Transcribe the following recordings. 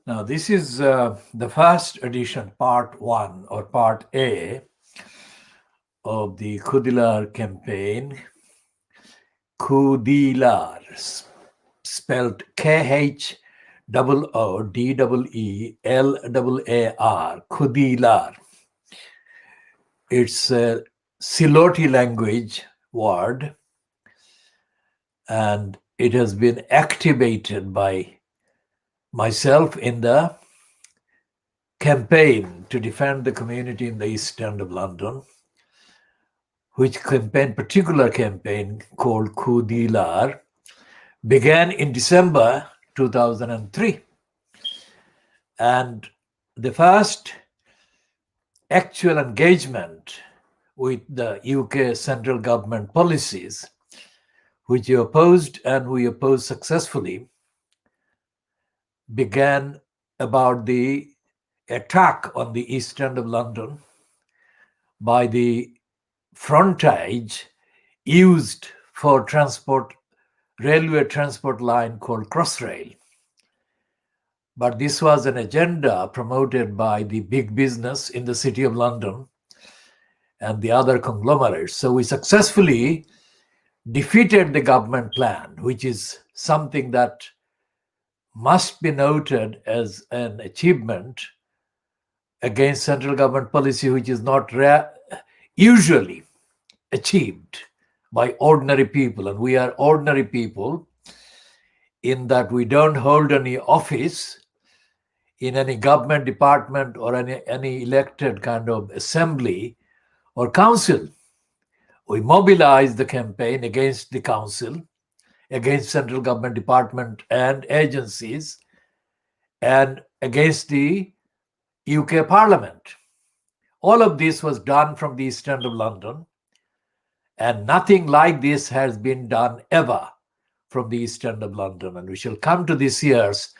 Now, this is the first edition, part one or part A of the Khoodeelaar campaign. Khoodeelaar, spelled Khoodeelar, Khoodeelaar. It's a Siloti language word, and it has been activated by myself in the campaign to defend the community in the East End of London, which particular campaign called Khoodeelaar began in December 2003. And the first actual engagement with the UK central government policies, which we opposed successfully, began about the attack on the East End of London by the frontage used for railway transport line called Crossrail. But this was an agenda promoted by the big business in the City of London and the other conglomerates. So we successfully defeated the government plan, which is something that must be noted as an achievement against central government policy, which is not usually achieved by ordinary people. And we are ordinary people in that we don't hold any office in any government department or any elected kind of assembly or council. We mobilize the campaign against the council, against central government department and agencies, and against the UK Parliament. All of this was done from the East End of London, and nothing like this has been done ever from the East End of London. And we shall come to this year's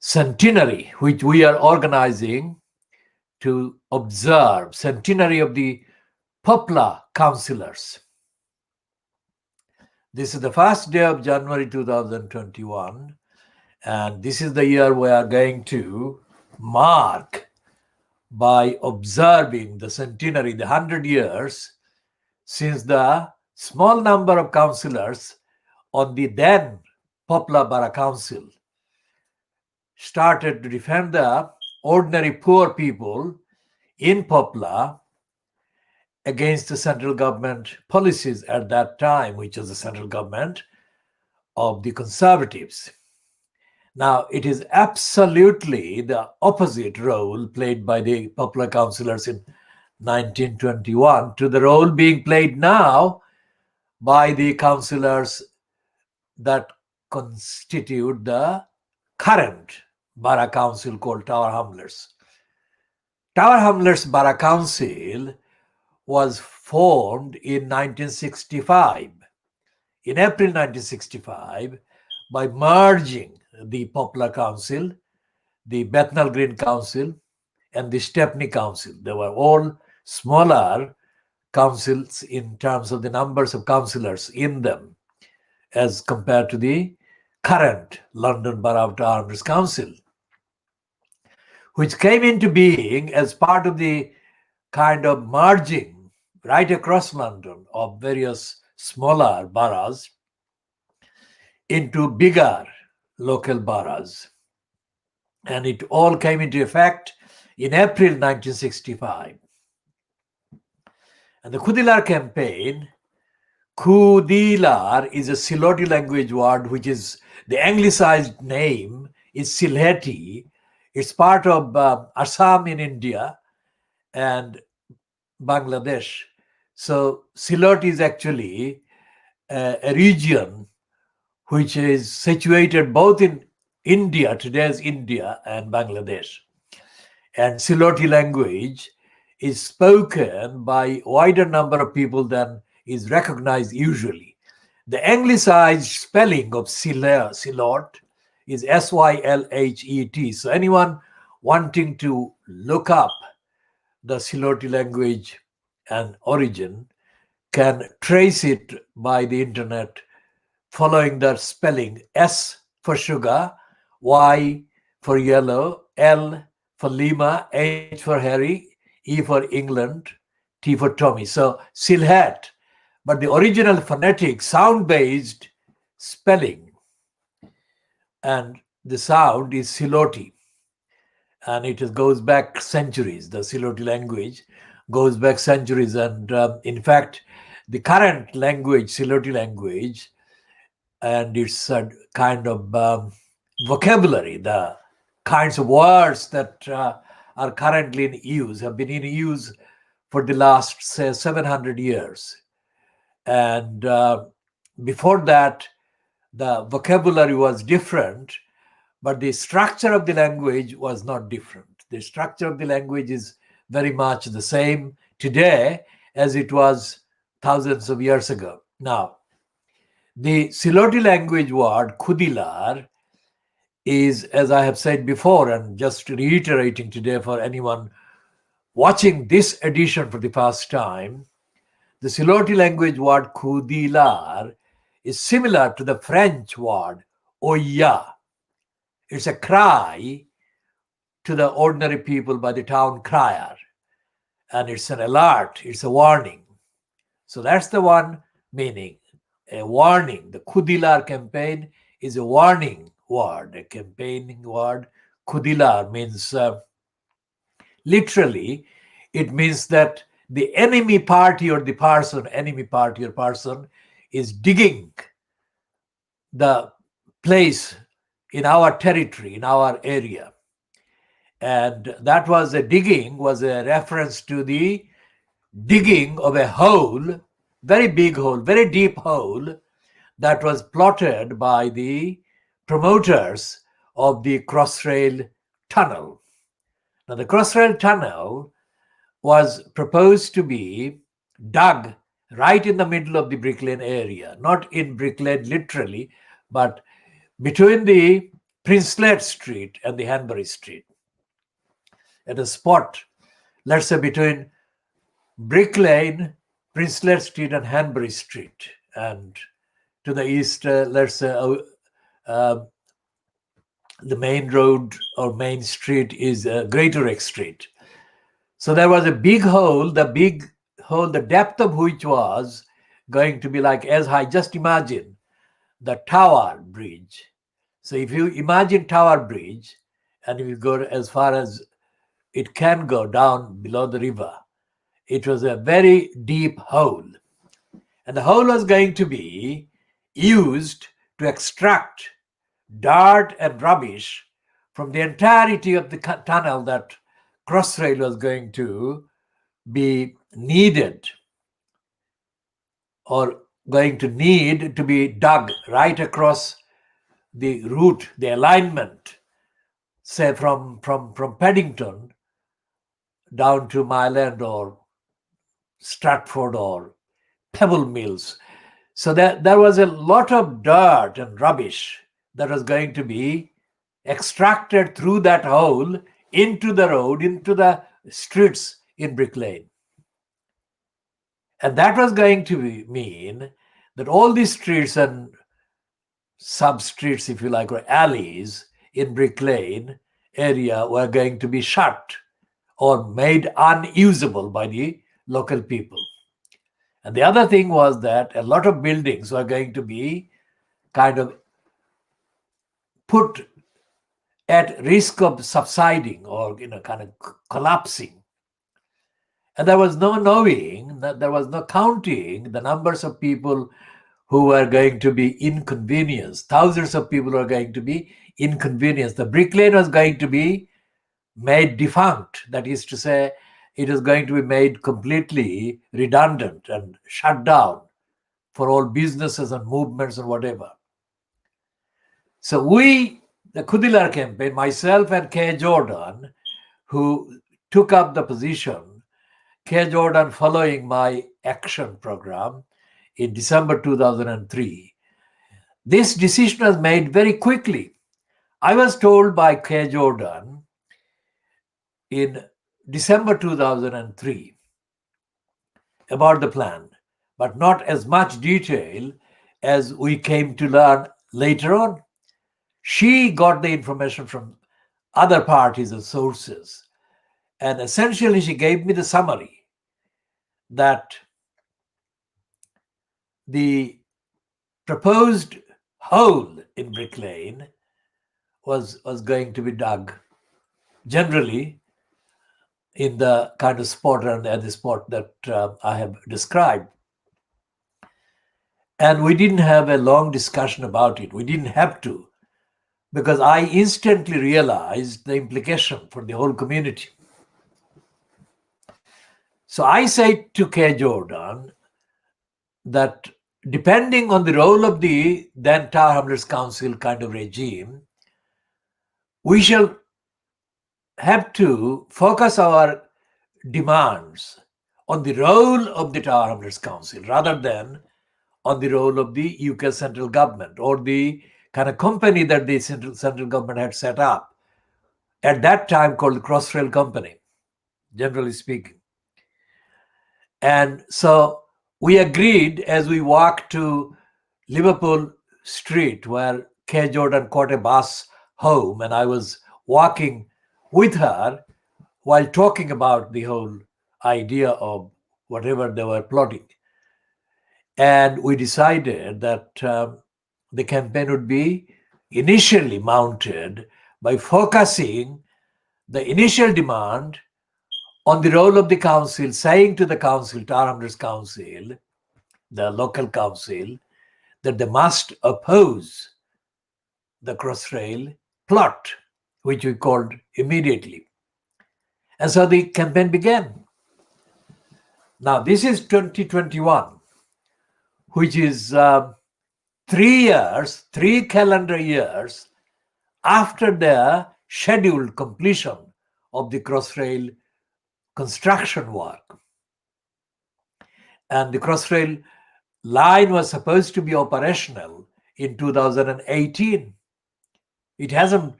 centenary, which we are organizing to observe, centenary of the Poplar councillors. This is the first day of January 2021, and this is the year we are going to mark by observing the centenary, the 100 years since the small number of councillors on the then Poplar Borough Council started to defend the ordinary poor people in Poplar against the central government policies at that time, which was the central government of the Conservatives. Now, it is absolutely the opposite role played by the Poplar councillors in 1921 to the role being played now by the councillors that constitute the current Borough Council called Tower Hamlets. Tower Hamlets Borough Council was formed in 1965, in April 1965, by merging the Poplar Council, the Bethnal Green Council, and the Stepney Council. They were all smaller councils in terms of the numbers of councillors in them as compared to the current London Borough of Tower Hamlets Council, which came into being as part of the kind of merging right across London of various smaller boroughs into bigger local boroughs. And it all came into effect in April 1965. And the Khoodeelaar campaign, Khoodeelaar is a Siloti language word, which is the anglicized name is Sylheti. It's part of Assam in India and Bangladesh. So Siloti is actually a region which is situated both in India, today's India, and Bangladesh. And Siloti language is spoken by a wider number of people than is recognized usually. The anglicized spelling of Silot is Sylhet. So anyone wanting to look up the Siloti language and origin can trace it by the internet following the spelling: S for sugar, Y for yellow, L for Lima, H for Harry, E for England, T for Tommy. So Sylhet, but the original phonetic sound-based spelling, and the sound is Siloti, and it goes back centuries. The Siloti language goes back centuries, and in fact, the current language, Siloti language, and its kind of vocabulary, the kinds of words that are currently in use, have been in use for the last, say, 700 years. And before that, the vocabulary was different, but the structure of the language was not different. The structure of the language is very much the same today as it was thousands of years ago. Now, the Siloti language word Khoodeelaar is, as I have said before, and just reiterating today for anyone watching this edition for the first time, the Siloti language word Khoodeelaar is similar to the French word Oya. It's a cry to the ordinary people by the town crier, and it's an alert, it's a warning. So that's the one meaning, a warning. The Khoodeelaar campaign is a warning word, a campaigning word. Khoodeelaar means, literally, it means that the enemy party or person is digging the place in our territory, in our area. And that was a reference to the digging of a hole, very big hole, very deep hole, that was plotted by the promoters of the Crossrail Tunnel. Now, the Crossrail Tunnel was proposed to be dug right in the middle of the Brick Lane area, not in Brick Lane literally, but between the Princelet Street and the Hanbury Street, at a spot, let's say, between Brick Lane, Princelet Street, and Hanbury Street, and to the east, let's say, the main road or main street is Greatorex Street. So there was a big hole, the depth of which was going to be like as high. Just imagine the Tower Bridge. So if you imagine Tower Bridge, and if you go as far as it can go down below the river, it was a very deep hole. And the hole was going to be used to extract dirt and rubbish from the entirety of the tunnel that Crossrail was going to be needed, or going to need to be dug right across the route, the alignment, say from Paddington down to Mile End or Stratford or Pebble Mills. So there was a lot of dirt and rubbish that was going to be extracted through that hole into the road, into the streets in Brick Lane. And that was going to mean that all these streets and sub-streets, if you like, or alleys in Brick Lane area were going to be shut or made unusable by the local people. And the other thing was that a lot of buildings were going to be kind of put at risk of subsiding or kind of collapsing. And there was no knowing, there was no counting the numbers of people who were going to be inconvenienced. Thousands of people were going to be inconvenienced. The Brick Lane was going to be made defunct. That is to say, it is going to be made completely redundant and shut down for all businesses and movements and whatever. So we, the Khoodeelaar campaign, myself and K. Jordan, who took up the position, K. Jordan following my action program in December 2003, this decision was made very quickly. I was told by K. Jordan in December 2003 about the plan, but not as much detail as we came to learn later on. She got the information from other parties and sources. And essentially, she gave me the summary that the proposed hole in Brick Lane was going to be dug generally in the kind of spot and at the spot that I have described. And we didn't have a long discussion about it. We didn't have to, because I instantly realized the implication for the whole community. So I said to K. Jordan that depending on the role of the then Tower Hamlets Council kind of regime, we shall have to focus our demands on the role of the Tower Hamlets Council rather than on the role of the UK central government or the kind of company that the central government had set up at that time called the Crossrail Company, generally speaking. And so we agreed as we walked to Liverpool Street, where K. Jordan caught a bus home, and I was walking with her while talking about the whole idea of whatever they were plotting. And we decided that the campaign would be initially mounted by focusing the initial demand on the role of the council, saying to the council, Tower Hamlets Council, the local council, that they must oppose the Crossrail plot, which we called immediately. And so the campaign began. Now, this is 2021, which is 3 calendar years after the scheduled completion of the Crossrail construction work. And the Crossrail line was supposed to be operational in 2018. It hasn't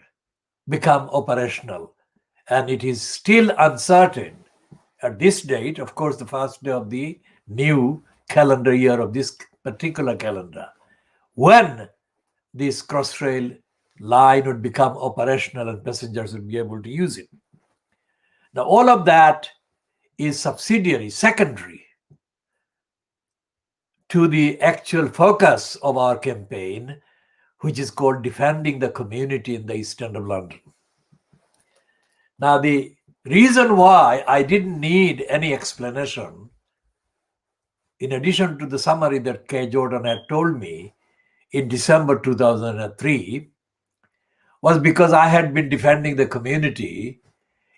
become operational, and it is still uncertain at this date, of course, the first day of the new calendar year of this particular calendar, when this Crossrail line would become operational and passengers would be able to use it. Now, all of that is subsidiary, secondary to the actual focus of our campaign, which is called defending the community in the East End of London. Now, the reason why I didn't need any explanation, in addition to the summary that K. Jordan had told me in December 2003, was because I had been defending the community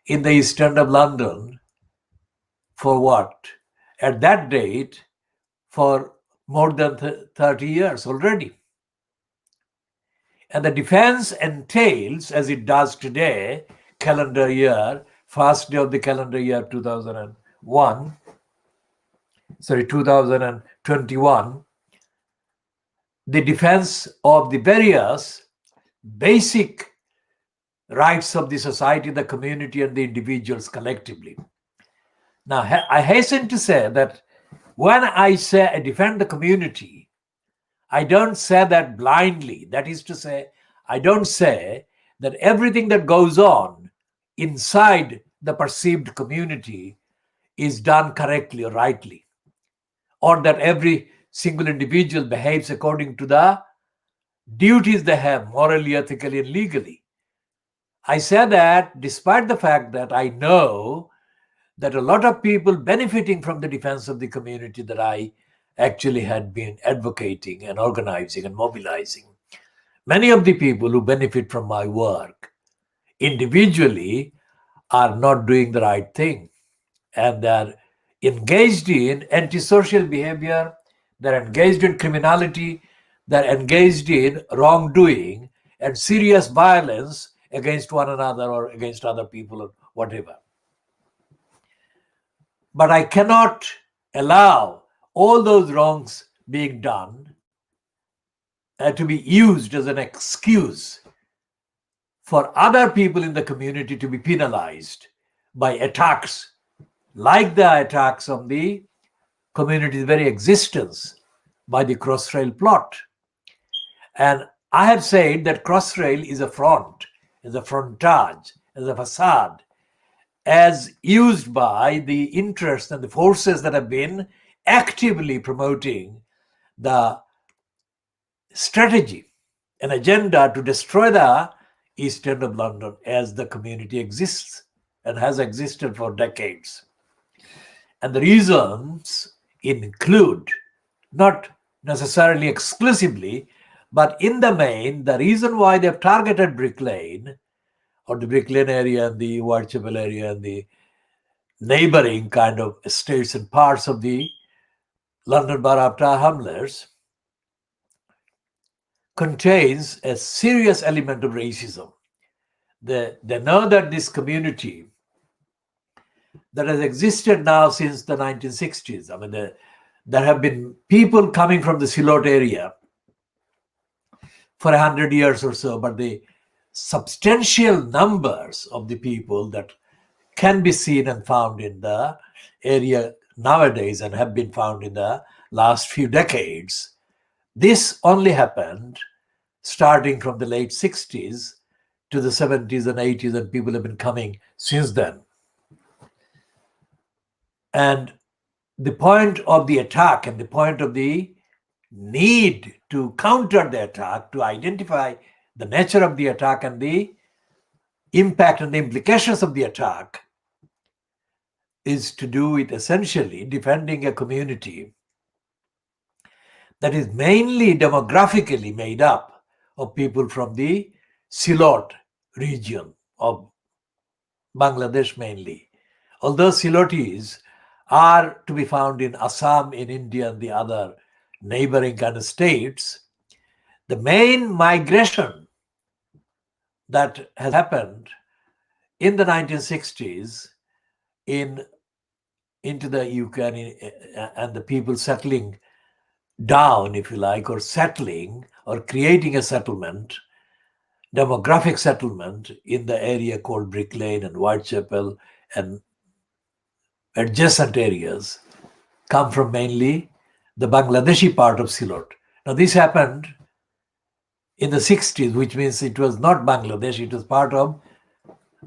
in the East End of London for what? At that date, for more than 30 years already. And the defense entails, as it does today, calendar year, first day of the calendar year 2021, the defense of the various basic rights of the society, the community, and the individuals collectively. Now, I hasten to say that when I say I defend the community, I don't say that blindly. That is to say, I don't say that everything that goes on inside the perceived community is done correctly or rightly, or that every single individual behaves according to the duties they have morally, ethically, and legally. I say that despite the fact that I know that a lot of people benefiting from the defense of the community that I actually had been advocating and organizing and mobilizing, many of the people who benefit from my work individually are not doing the right thing, and they're engaged in antisocial behavior, they're engaged in criminality, they're engaged in wrongdoing and serious violence against one another or against other people or whatever. But I cannot allow all those wrongs being done to be used as an excuse for other people in the community to be penalized by attacks like the attacks on the community's very existence by the Crossrail plot. And I have said that Crossrail is a front as a frontage, as a facade, as used by the interests and the forces that have been actively promoting the strategy, an agenda to destroy the East End of London as the community exists and has existed for decades. And the reasons include, not necessarily exclusively, but in the main, the reason why they've targeted Brick Lane, or the Brick Lane area and the Whitechapel area and the neighboring kind of estates and parts of the London Borough of Tower Hamlets, contains a serious element of racism. They know that this community that has existed now since the 1960s, I mean, there have been people coming from the Silot area for 100 years or so, but the substantial numbers of the people that can be seen and found in the area nowadays and have been found in the last few decades, this only happened starting from the late 60s to the 70s and 80s, and people have been coming since then. And the point of the attack and the point of the need to counter the attack, to identify the nature of the attack and the impact and the implications of the attack, is to do with essentially defending a community that is mainly demographically made up of people from the Silot region of Bangladesh mainly. Although Silotis are to be found in Assam, in India, and the other neighboring kind of states, the main migration that has happened in the 1960s into the UK and the people settling down, if you like, or settling or creating a settlement, demographic settlement in the area called Brick Lane and Whitechapel and adjacent areas, come from mainly the Bangladeshi part of Silot. Now, this happened in the 60s, which means it was not Bangladesh, it was part of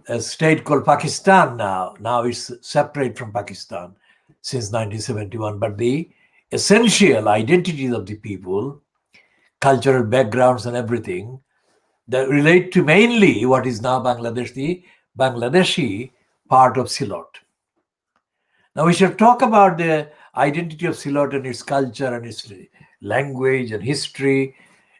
a state called Pakistan now. Now it's separate from Pakistan since 1971. But the essential identities of the people, cultural backgrounds and everything, that relate to mainly what is now Bangladesh, the Bangladeshi part of Silot. Now we shall talk about the identity of Silot and its culture and its language and history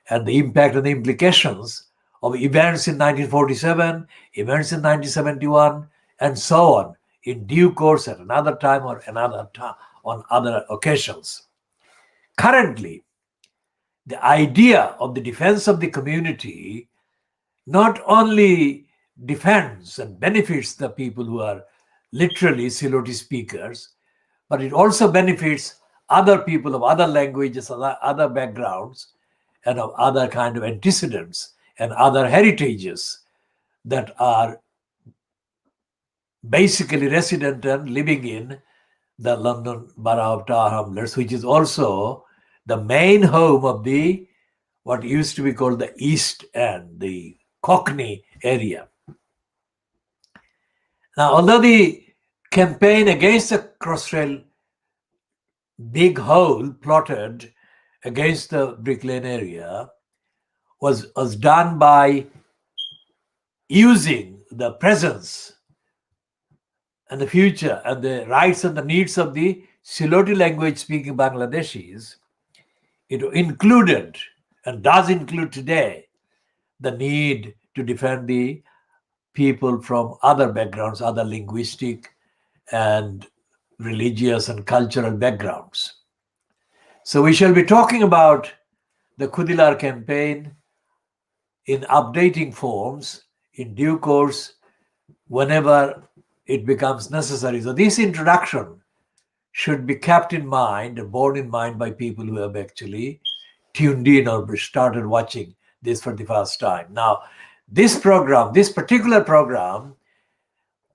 and the impact and the implications of events in 1947, events in 1971, and so on, in due course at another time or another time on other occasions. Currently, the idea of the defense of the community not only defends and benefits the people who are literally Siloti speakers, but it also benefits other people of other languages, other backgrounds, and of other kind of antecedents and other heritages that are basically resident and living in the London Borough of Tower Hamlets, which is also the main home of the what used to be called the East End, the Cockney area. Now, although the campaign against the Crossrail big hole plotted against the Brick Lane area was done by using the presence and the future and the rights and the needs of the Siloti language speaking Bangladeshis, it included and does include today the need to defend the people from other backgrounds, other linguistic and religious and cultural backgrounds. So we shall be talking about the Khoodeelaar campaign in updating forms in due course whenever it becomes necessary. So this introduction should be kept in mind and borne in mind by people who have actually tuned in or started watching this for the first time. Now, this particular program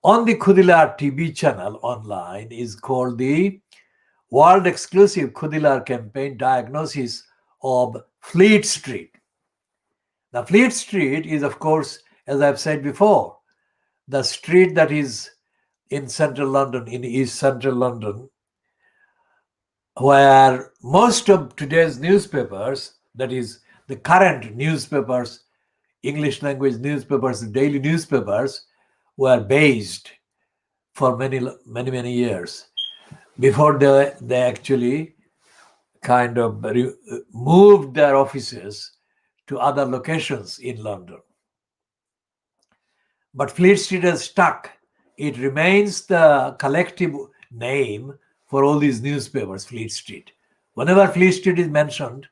on the KhoodeelaarTV channel online is called the World Exclusive Khoodeelaar Campaign Diagnosis of Fleet Street. Now, Fleet Street is, of course, as I've said before, the street that is in central London, in East Central London, where most of today's newspapers, that is the current newspapers, English language newspapers, daily newspapers, were based for many years before they actually kind of moved their offices to other locations in London. But Fleet Street has stuck. It remains the collective name for all these newspapers, Fleet Street. Whenever Fleet Street is mentioned,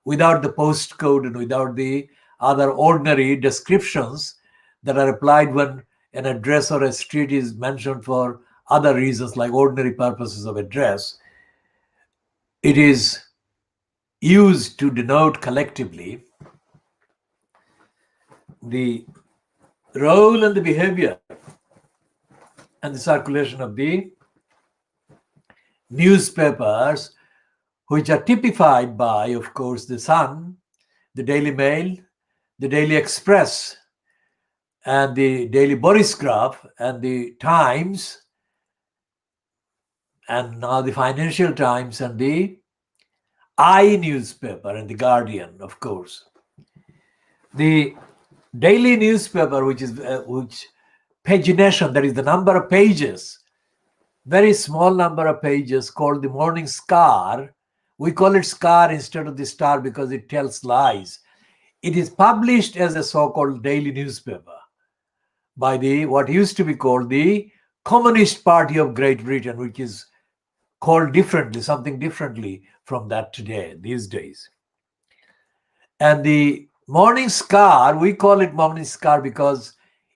without the postcode and without the other ordinary descriptions that are applied when an address or a street is mentioned for other reasons like ordinary purposes of address, it is used to denote collectively the role and the behavior and the circulation of the newspapers, which are typified by, of course, the Sun, the Daily Mail, the Daily Express, and the Daily Borisgraph, and the Times, and now the Financial Times, and the I newspaper, and the Guardian, of course. The daily newspaper, which pagination, that is the number of pages, very small number of pages, called the Morning Star. We call it Scar instead of the Star because it tells lies. It is published as a so-called daily newspaper by the what used to be called the Communist Party of Great Britain, which is called differently, something differently from that today, these days. And the Morning Star, we call it Morning Star because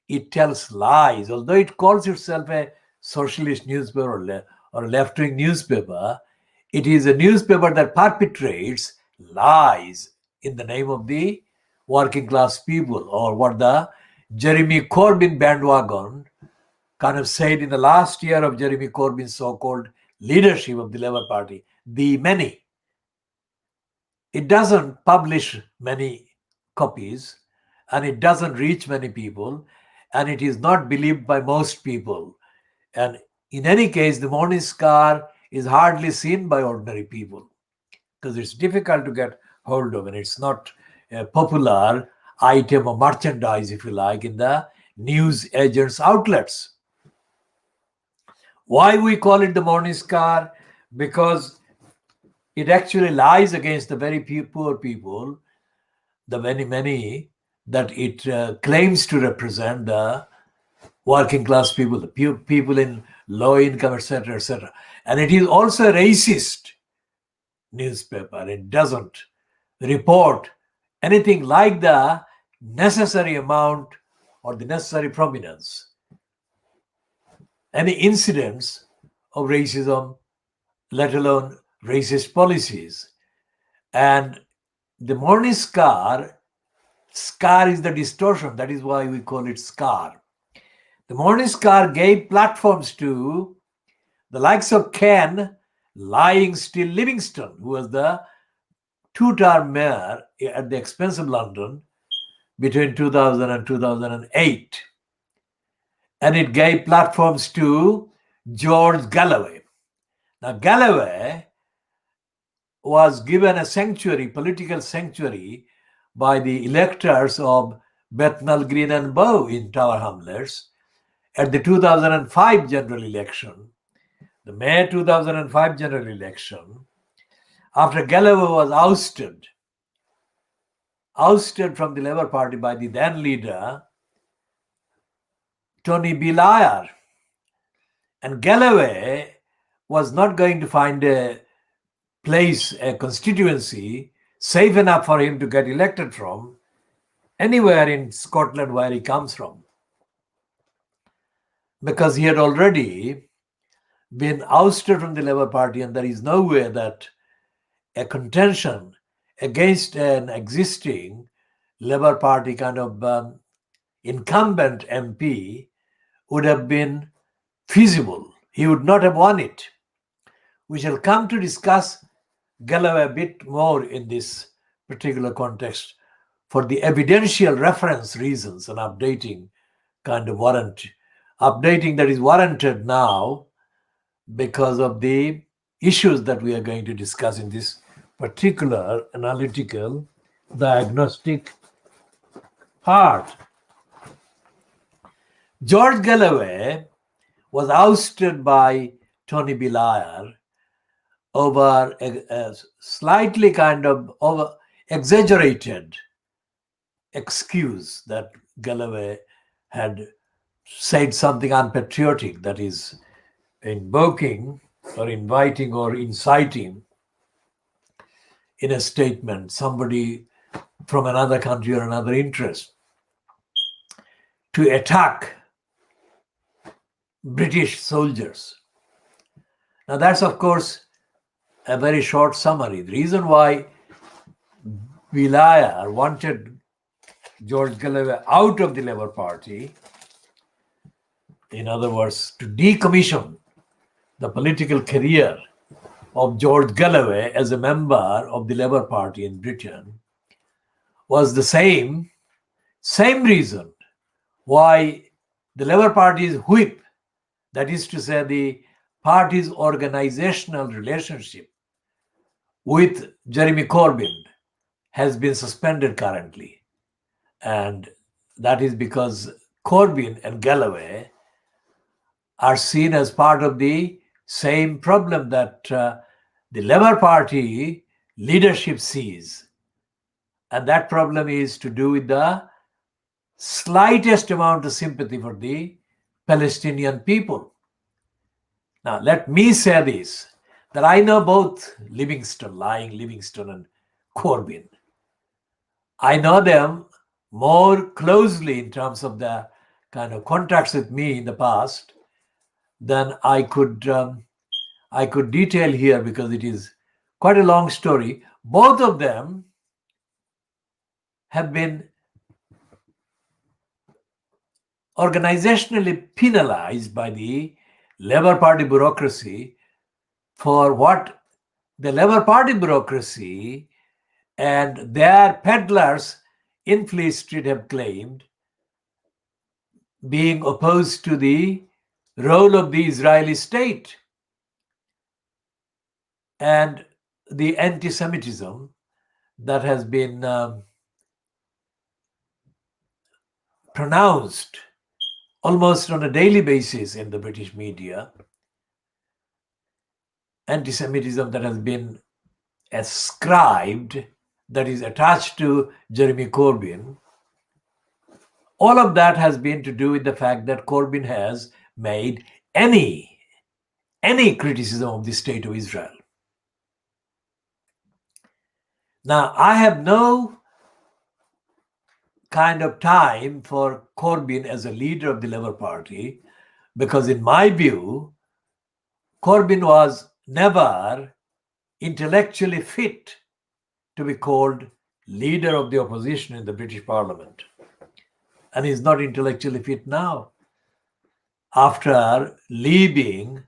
it tells lies. Although it calls itself a socialist newspaper or a left-wing newspaper, it is a newspaper that perpetrates lies in the name of the working class people, or what the Jeremy Corbyn bandwagon kind of said in the last year of Jeremy Corbyn's so-called leadership of the Labour Party, the many. It doesn't publish many copies, and it doesn't reach many people, and it is not believed by most people. And in any case, the Morning Star is hardly seen by ordinary people because it's difficult to get hold of, and it's not a popular item of merchandise, if you like, in the news agents' outlets. Why we call it the Morning Star? Because it actually lies against the very poor people, the many that it claims to represent, the working class people, the people in low income, etc., etc. And it is also a racist newspaper. It doesn't report anything like the necessary amount or the necessary prominence, any incidents of racism, let alone racist policies. And the Morning Scar is the distortion. That is why we call it Scar. The Morning Scar gave platforms to the likes of Ken Lying Still Livingston, who was the two-term mayor at the expense of London between 2000 and 2008. And it gave platforms to George Galloway. Now, Galloway was given a sanctuary, political sanctuary, by the electors of Bethnal Green and Bow in Tower Hamlets at the 2005 general election, the May 2005 general election, after Galloway was ousted from the Labour Party by the then leader, Tony Blair. And Galloway was not going to find a place, a constituency, safe enough for him to get elected from anywhere in Scotland where he comes from, because he had already been ousted from the Labour Party, and there is no way that a contention against an existing Labour Party kind of incumbent MP would have been feasible. He would not have won it. We shall come to discuss Galloway a bit more in this particular context for the evidential reference reasons, an updating kind of updating that is warranted now because of the issues that we are going to discuss in this particular analytical diagnostic part. George Galloway was ousted by Tony Blair over a slightly kind of over exaggerated excuse that Galloway had said something unpatriotic, that is invoking or inviting or inciting in a statement somebody from another country or another interest to attack British soldiers. Now that's of course a very short summary. The reason why Blair wanted George Galloway out of the Labour Party, in other words, to decommission the political career of George Galloway as a member of the Labour Party in Britain, was the same reason why the Labour Party's whip, that is to say the party's organizational relationship with Jeremy Corbyn, has been suspended currently. And that is because Corbyn and Galloway are seen as part of the same problem that the Labour Party leadership sees. And that problem is to do with the slightest amount of sympathy for the Palestinian people. Now, let me say this, that I know both lying Livingstone and Corbyn. I know them more closely in terms of the kind of contacts with me in the past than I could detail here, because it is quite a long story. Both of them have been organizationally penalized by the Labour Party bureaucracy for what the Labour Party bureaucracy and their peddlers in Fleet Street have claimed, being opposed to the role of the Israeli state and the anti-Semitism that has been pronounced almost on a daily basis in the British media, anti-Semitism that has been ascribed, that is attached to Jeremy Corbyn. All of that has been to do with the fact that Corbyn has made any criticism of the state of Israel. Now, I have no kind of time for Corbyn as a leader of the Labour Party, because in my view, Corbyn was never intellectually fit to be called leader of the opposition in the British Parliament. And he's not intellectually fit now, after leaving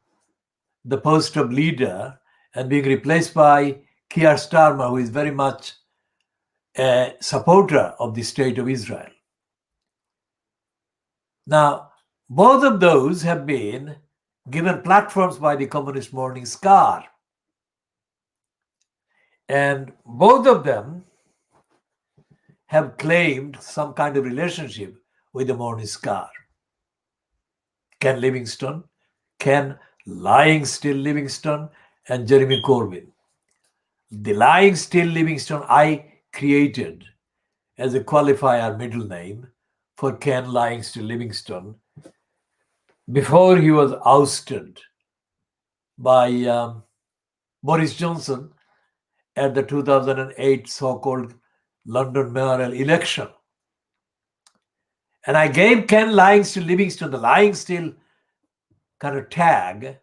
the post of leader and being replaced by Keir Starmer, who is very much a supporter of the state of Israel. Now, both of those have been given platforms by the Communist Morning Star. And both of them have claimed some kind of relationship with the Morning Star. Ken Lying Still Livingstone, and Jeremy Corbyn. The Lying Still Livingstone I created as a qualifier middle name for Ken Lying Still Livingstone before he was ousted by Boris Johnson at the 2008 so-called London mayoral election. And I gave Ken Lying Still Livingstone the Lying Still kind of tag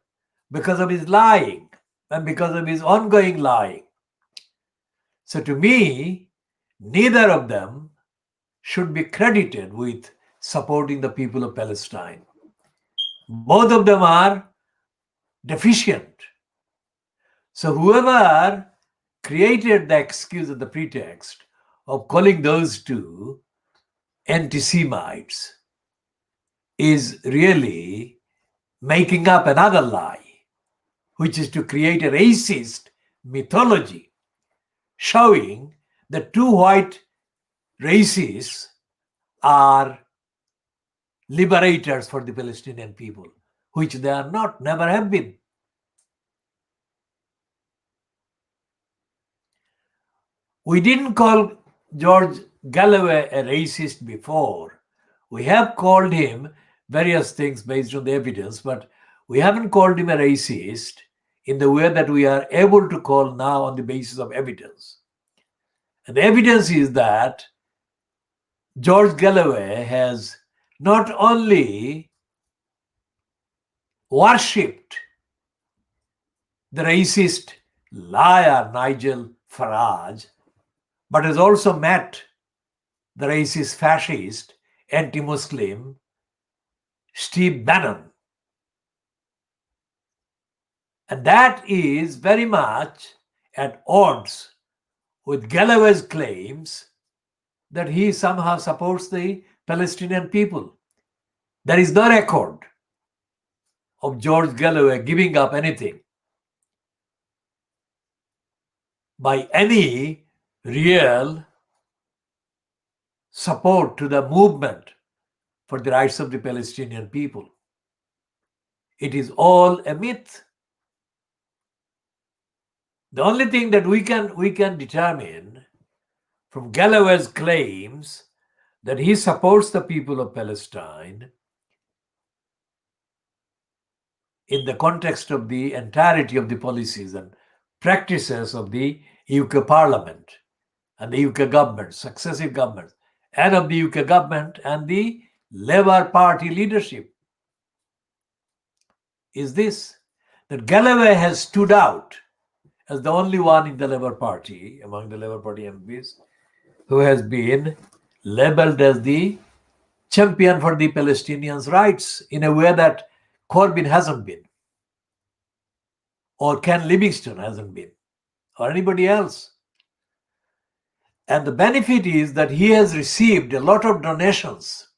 because of his lying and because of his ongoing lying. So to me, neither of them should be credited with supporting the people of Palestine. Both of them are deficient. So whoever created the excuse or the pretext of calling those two anti-Semites is really making up another lie, which is to create a racist mythology showing that two white racists are liberators for the Palestinian people, which they are not, never have been. We didn't call George Galloway a racist before. We have called him various things based on the evidence, but we haven't called him a racist in the way that we are able to call now on the basis of evidence. And the evidence is that George Galloway has not only worshipped the racist liar Nigel Farage, but has also met the racist fascist anti-Muslim Steve Bannon. And that is very much at odds with Galloway's claims that he somehow supports the Palestinian people. There is no record of George Galloway giving up anything by any real support to the movement for the rights of the Palestinian people. It is all a myth. The only thing that we can determine from Galloway's claims that he supports the people of Palestine in the context of the entirety of the policies and practices of the UK Parliament and the UK government, successive governments, and of the UK government and the Labour Party leadership, is this, that Galloway has stood out as the only one in the Labour Party, among the Labour Party MPs, who has been labelled as the champion for the Palestinians' rights in a way that Corbyn hasn't been, or Ken Livingstone hasn't been, or anybody else. And the benefit is that he has received a lot of donations,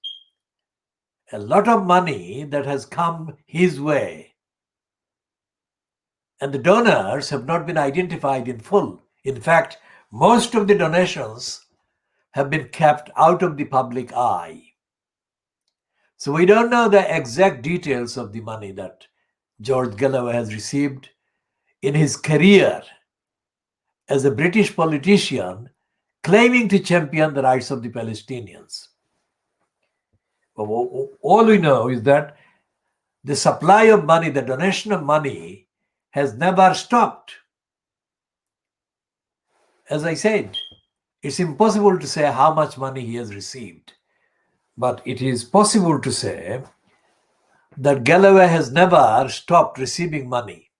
a lot of money that has come his way. And the donors have not been identified in full. In fact, most of the donations have been kept out of the public eye. So we don't know the exact details of the money that George Galloway has received in his career as a British politician claiming to champion the rights of the Palestinians. But all we know is that the supply of money, the donation of money, has never stopped. As I said, it's impossible to say how much money he has received, but it is possible to say that Galloway has never stopped receiving money.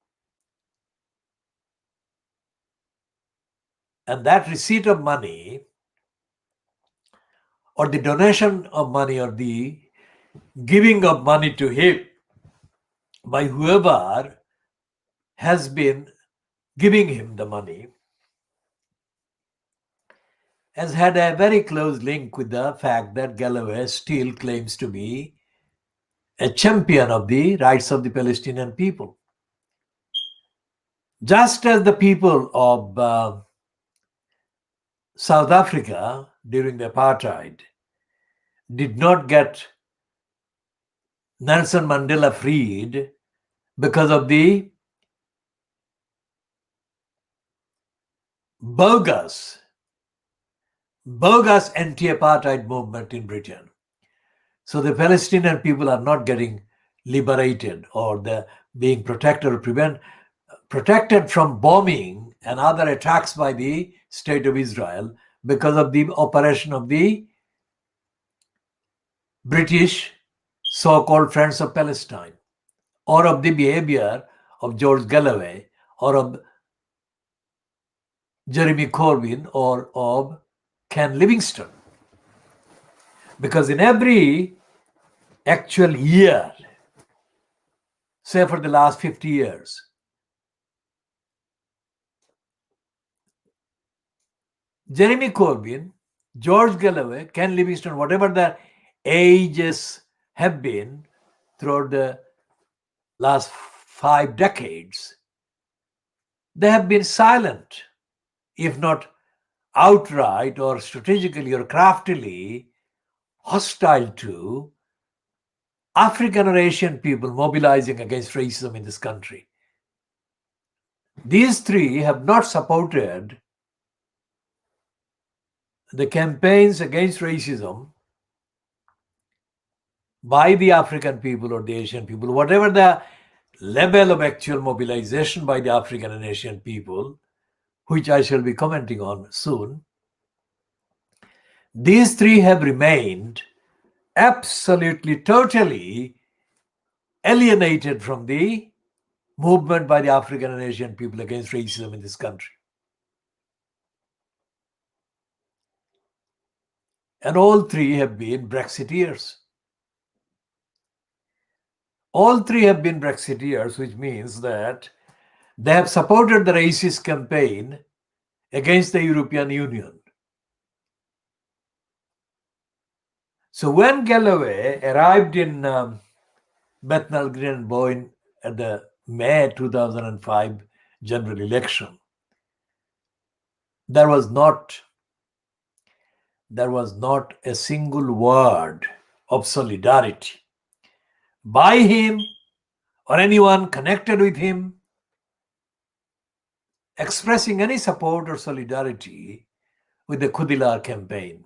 And that receipt of money, or the donation of money, or the giving of money to him by whoever has been giving him the money, has had a very close link with the fact that Galloway still claims to be a champion of the rights of the Palestinian people. Just as the people of South Africa during the apartheid did not get Nelson Mandela freed because of the bogus anti-apartheid movement in Britain. So the Palestinian people are not getting liberated, or they're being protected or protected from bombing and other attacks by the State of Israel because of the operation of the British so-called Friends of Palestine, or of the behavior of George Galloway, or of Jeremy Corbyn, or of Ken Livingstone. Because in every actual year, say for the last 50 years, Jeremy Corbyn George Galloway, Ken Livingstone, whatever the ages have been throughout the last 5 decades, they have been silent, if not outright or strategically or craftily hostile to African or Asian people mobilizing against racism in this country. These three have not supported the campaigns against racism by the African people or the Asian people, whatever the level of actual mobilization by the African and Asian people, which I shall be commenting on soon. These three have remained absolutely, totally alienated from the movement by the African and Asian people against racism in this country. And all three have been Brexiteers. All three have been Brexiteers, which means that they have supported the racist campaign against the European Union. So when Galloway arrived in Bethnal Green and Boyne at the May 2005 general election, there was not a single word of solidarity by him or anyone connected with him expressing any support or solidarity with the Khoodeelaar campaign.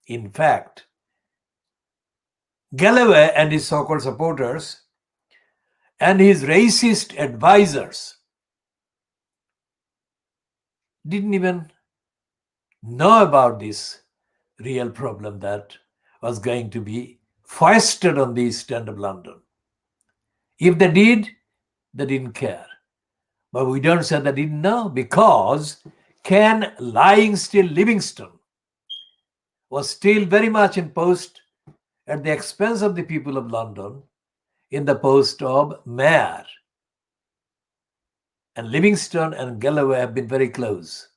In fact, Galloway and his so-called supporters and his racist advisors didn't even know about this real problem that was going to be foisted on the East End of London. If they did, they didn't care. But we don't say they didn't know, because Ken lying still Livingstone was still very much in post at the expense of the people of London in the post of mayor. And Livingstone and Galloway have been very close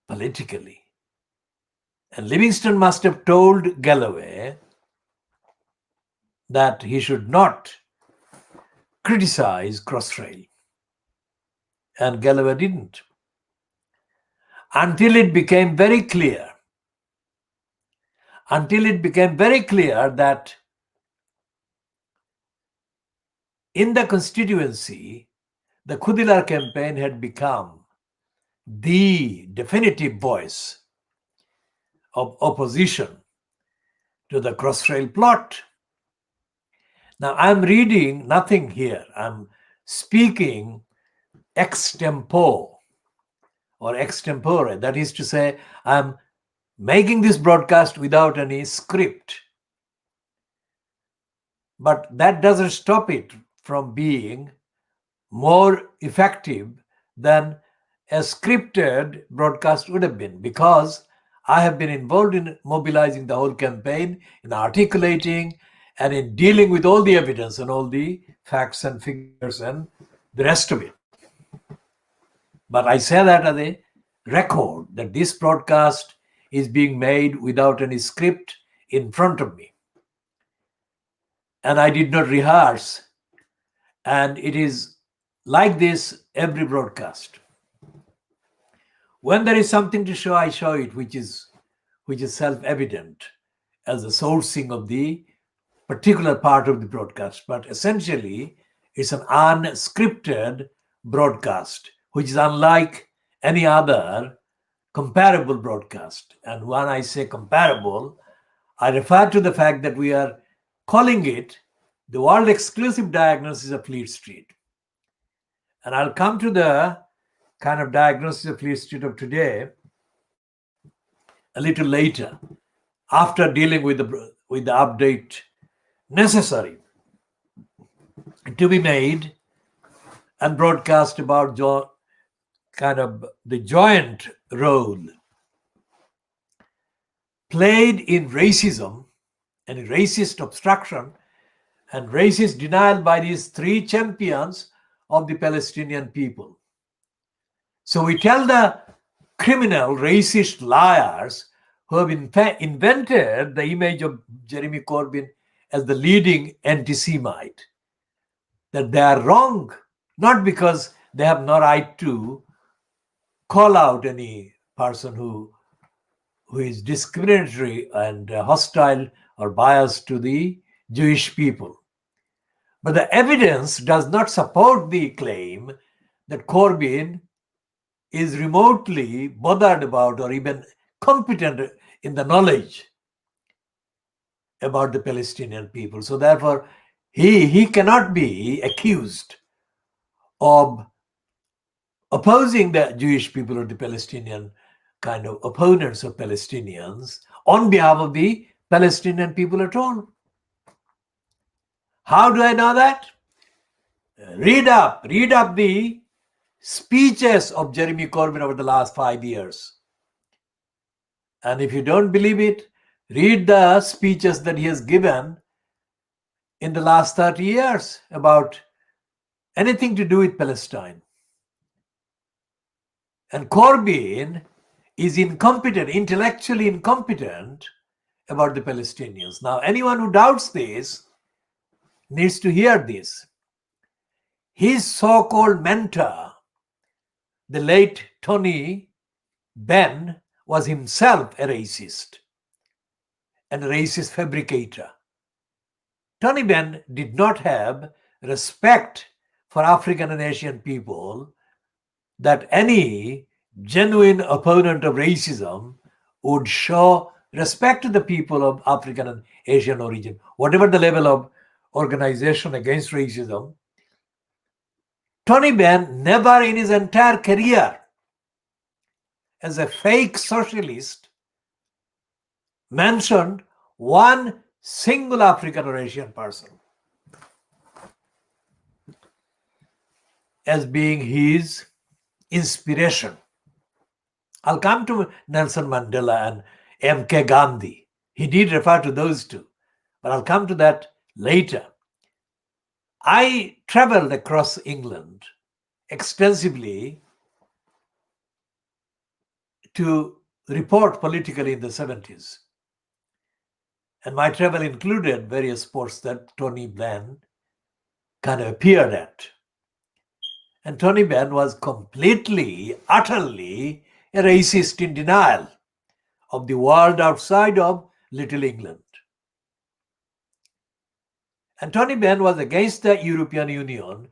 politically. And Livingstone must have told Galloway that he should not criticize Crossrail. And Galloway didn't. Until it became very clear that in the constituency, the Khoodeelaar campaign had become the definitive voice of opposition to the Crossrail plot. Now, I'm reading nothing here. I'm speaking extempore or extempore. That is to say, I'm making this broadcast without any script. But that doesn't stop it from being more effective than a scripted broadcast would have been, because I have been involved in mobilizing the whole campaign, in articulating and in dealing with all the evidence and all the facts and figures and the rest of it. But I say that as a record that this broadcast is being made without any script in front of me. And I did not rehearse. And it is like this every broadcast. When there is something to show, I show it, which is self-evident as the sourcing of the particular part of the broadcast. But essentially, it's an unscripted broadcast, which is unlike any other comparable broadcast. And when I say comparable, I refer to the fact that we are calling it the world exclusive diagnosis of Fleet Street. And I'll come to the kind of diagnosis of Fleet Street of today a little later, after dealing with the update necessary to be made and broadcast about kind of the joint role played in racism and racist obstruction and racist denial by these three champions of the Palestinian people. So we tell the criminal, racist liars who have invented the image of Jeremy Corbyn as the leading anti-Semite, that they are wrong, not because they have no right to call out any person who is discriminatory and hostile or biased to the Jewish people. But the evidence does not support the claim that Corbyn is remotely bothered about or even competent in the knowledge about the Palestinian people. So therefore, he cannot be accused of opposing the Jewish people or the Palestinian kind of opponents of Palestinians on behalf of the Palestinian people at all. How do I know that? Read up the speeches of Jeremy Corbyn over the last 5 years. And if you don't believe it, read the speeches that he has given in the last 30 years about anything to do with Palestine. And Corbyn is incompetent, intellectually incompetent about the Palestinians. Now, anyone who doubts this needs to hear this. His so-called mentor, the late Tony Benn, was himself a racist and a racist fabricator. Tony Benn did not have respect for African and Asian people that any genuine opponent of racism would show respect to the people of African and Asian origin, whatever the level of organization against racism. Tony Benn never in his entire career as a fake socialist mentioned one single African or Asian person as being his inspiration. I'll come to Nelson Mandela and M.K. Gandhi. He did refer to those two, but I'll come to that later. I traveled across England extensively to report politically in the 70s. And my travel included various sports that Tony Benn kind of appeared at. And Tony Benn was completely, utterly a racist in denial of the world outside of Little England. And Tony Benn was against the European Union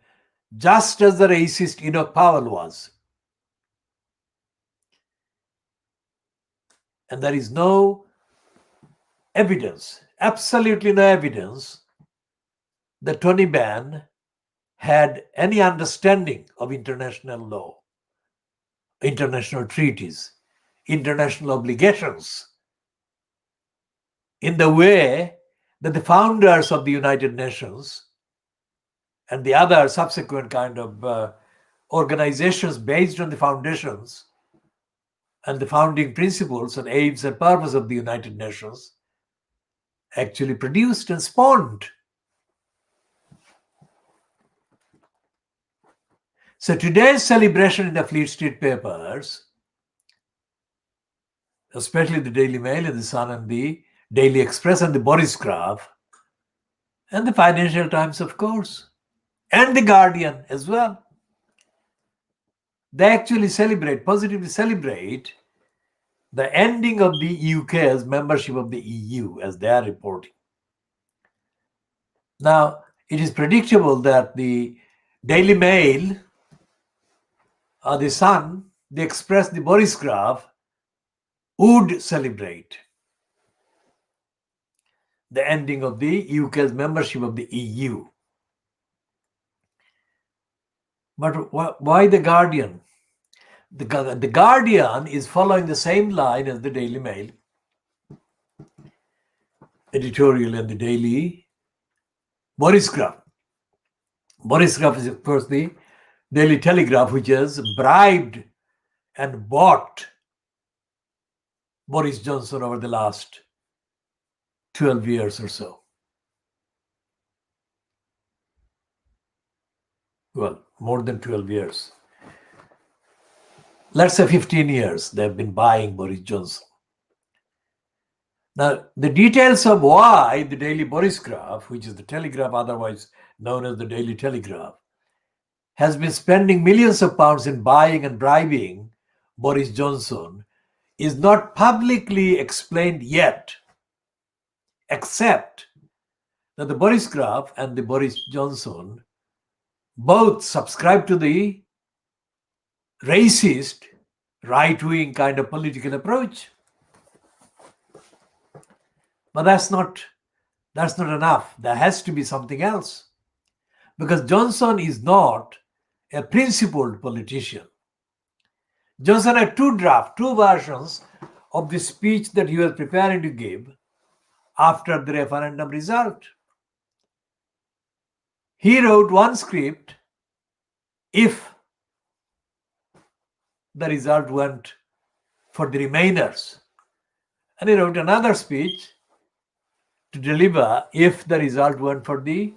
just as the racist Enoch Powell was. And there is no evidence, absolutely no evidence, that Tony Benn had any understanding of international law, international treaties, international obligations in the way that the founders of the United Nations and the other subsequent kind of organizations based on the foundations and the founding principles and aims and purpose of the United Nations actually produced and spawned. So today's celebration in the Fleet Street papers, especially the Daily Mail and the Sun and the Daily Express and the Boris Graph, and the Financial Times, of course, and the Guardian as well, they actually positively celebrate the ending of the UK's membership of the EU, as they are reporting. Now, it is predictable that the Daily Mail, the Sun, the Express, the Boris Graph would celebrate the ending of the UK's membership of the EU. But why the Guardian? The Guardian is following the same line as the Daily Mail editorial and the Daily Boris Graph. Boris Graph is, of course, the Daily Telegraph, which has bribed and bought Boris Johnson over the last 12 years or so. Well, more than 12 years. let's say 15 years, they've been buying Boris Johnson. Now, the details of why the Daily Boris Graph, which is the Telegraph, otherwise known as the Daily Telegraph, has been spending millions of pounds in buying and bribing Boris Johnson is not publicly explained yet, except that the Boris Graph and the Boris Johnson both subscribe to the racist, right-wing kind of political approach. But that's not enough. There has to be something else. Because Johnson is not a principled politician. Johnson had two versions of the speech that he was preparing to give after the referendum result. He wrote one script if the result went for the Remainers. And he wrote another speech to deliver if the result went for the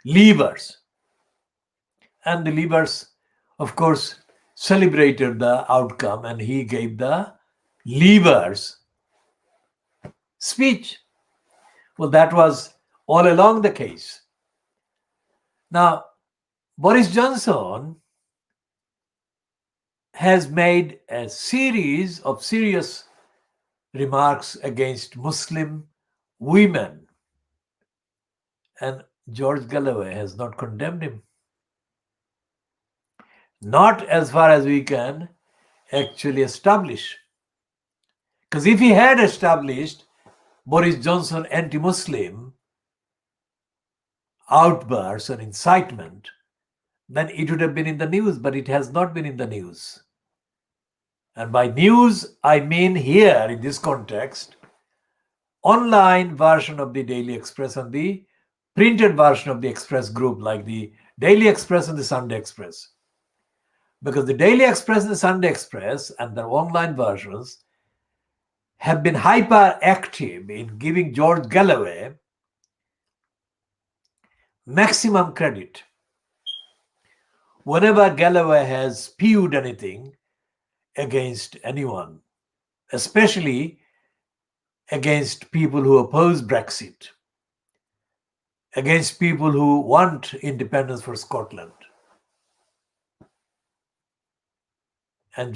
Leavers. And the Leavers, of course, celebrated the outcome, and he gave the Leavers speech. Well, that was all along the case. Now, Boris Johnson has made a series of serious remarks against Muslim women, and George Galloway has not condemned him. Not as far as we can actually establish. Because if he had established Boris Johnson anti-Muslim outbursts or incitement, then it would have been in the news, but it has not been in the news. And by news, I mean here in this context, online version of the Daily Express and the printed version of the Express group, like the Daily Express and the Sunday Express. Because the Daily Express and the Sunday Express and their online versions have been hyperactive in giving George Galloway maximum credit. Whenever Galloway has spewed anything against anyone, especially against people who oppose Brexit, against people who want independence for Scotland, and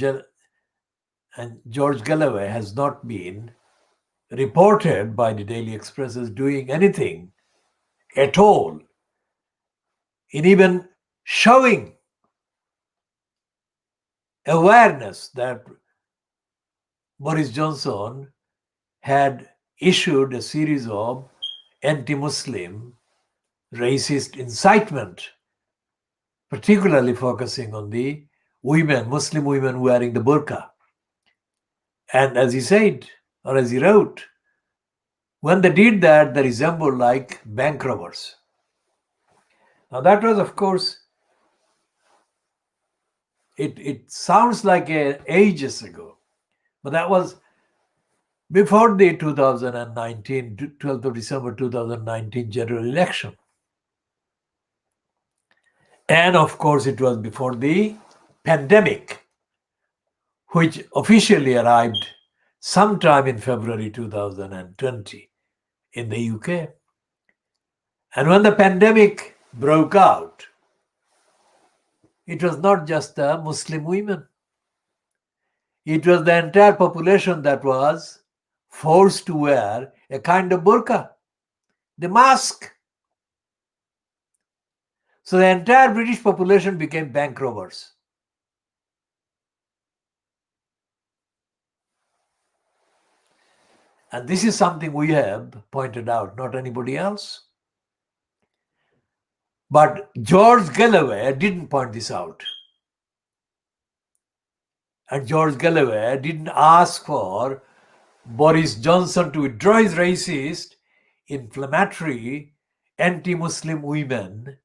George Galloway has not been reported by the Daily Express as doing anything at all in even showing awareness that Boris Johnson had issued a series of anti-Muslim racist incitement, particularly focusing on the women, Muslim women wearing the burqa. And as he said, or as he wrote, when they did that, they resembled like bank robbers. Now that was, of course, it sounds like ages ago, but that was before the 2019, 12th of December 2019 general election. And of course, it was before the pandemic, which officially arrived sometime in February 2020 in the UK. And when the pandemic broke out, it was not just the Muslim women. It was the entire population that was forced to wear a kind of burqa, the mask. So the entire British population became bank robbers. And this is something we have pointed out, not anybody else. But George Galloway didn't point this out. And George Galloway didn't ask for Boris Johnson to withdraw his racist, inflammatory, anti-Muslim women,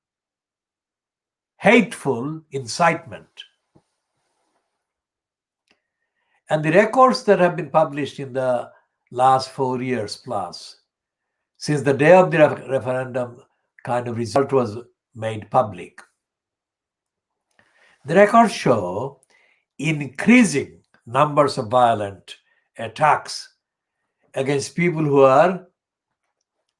hateful incitement. And the records that have been published in the last 4 years plus, since the day of the referendum kind of result was made public, the records show increasing numbers of violent attacks against people who are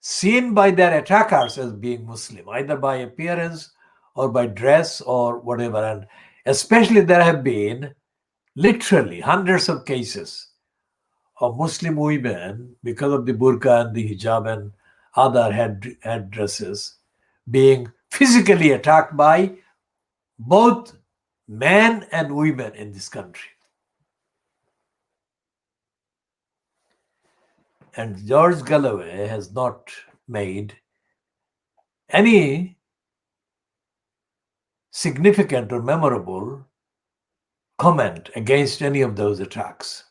seen by their attackers as being Muslim, either by appearance or by dress or whatever. And especially there have been literally hundreds of cases of Muslim women, because of the burqa and the hijab and other headdresses, being physically attacked by both men and women in this country. And George Galloway has not made any significant or memorable comment against any of those attacks.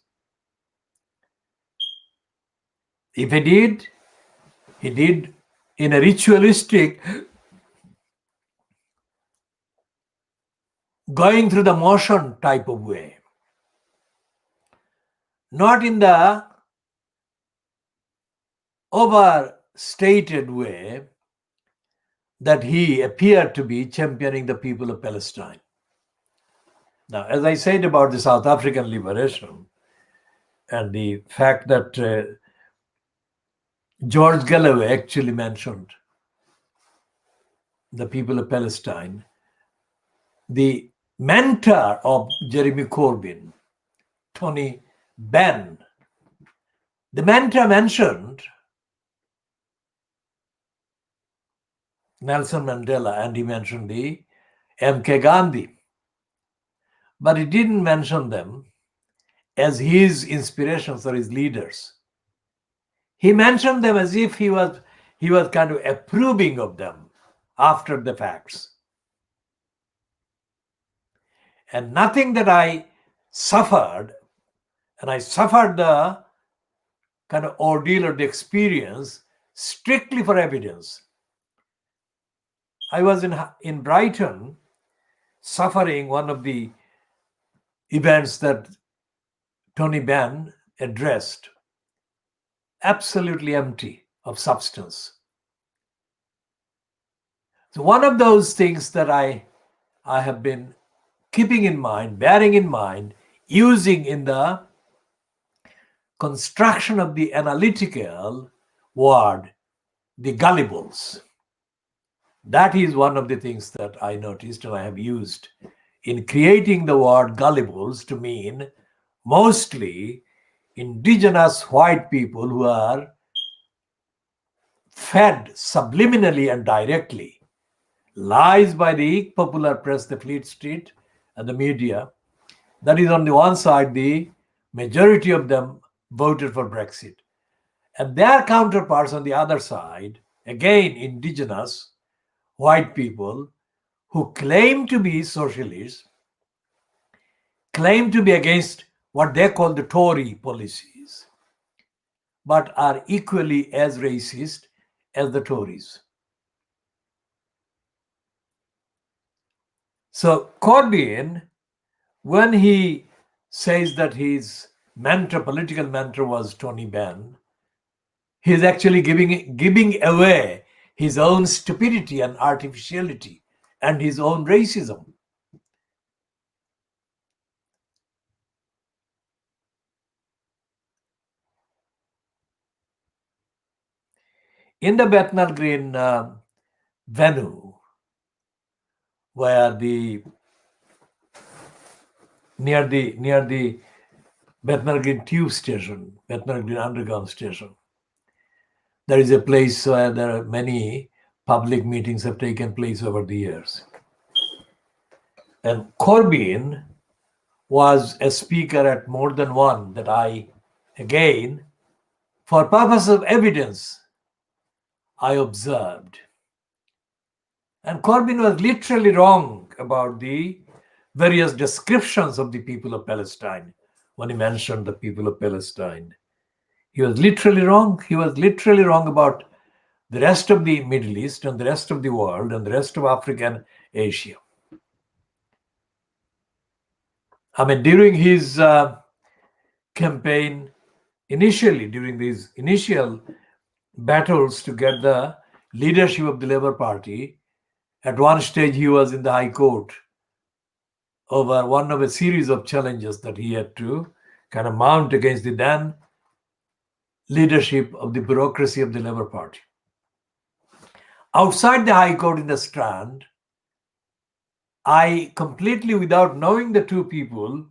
If he did in a ritualistic, going through the motion type of way, not in the overstated way that he appeared to be championing the people of Palestine. Now, as I said about the South African liberation and the fact that George Galloway actually mentioned the people of Palestine, the mentor of Jeremy Corbyn, Tony Benn, the mentor mentioned Nelson Mandela and he mentioned the M.K. Gandhi. But he didn't mention them as his inspirations or his leaders. He mentioned them as if he was kind of approving of them after the facts. And nothing that I suffered, and I suffered the kind of ordeal or the experience strictly for evidence. I was in Brighton suffering one of the events that Tony Benn addressed, absolutely empty of substance. So one of those things that I have been keeping in mind, bearing in mind, using in the construction of the analytical word, the gullibles. That is one of the things that I noticed and I have used in creating the word gullibles to mean mostly indigenous white people who are fed subliminally and directly lies by the popular press, the Fleet Street, and the media. That is on the one side, the majority of them voted for Brexit. And their counterparts on the other side, again, indigenous white people who claim to be socialists, claim to be against what they call the Tory policies, but are equally as racist as the Tories. So Corbyn, when he says that his mentor, political mentor was Tony Benn, he is actually giving away his own stupidity and artificiality and his own racism. In the Bethnal Green venue, where near the Bethnal Green tube station, Bethnal Green underground station, there is a place where there are many public meetings have taken place over the years. And Corbyn was a speaker at more than one that I, again, for purpose of evidence, I observed. And Corbyn was literally wrong about the various descriptions of the people of Palestine when he mentioned the people of Palestine. He was literally wrong. He was literally wrong about the rest of the Middle East and the rest of the world and the rest of Africa and Asia. I mean, during his campaign, initially, during these initial battles to get the leadership of the Labour Party, at one stage he was in the High Court over one of a series of challenges that he had to kind of mount against the then leadership of the bureaucracy of the Labour Party. Outside the High Court in the Strand, I completely, without knowing the two people,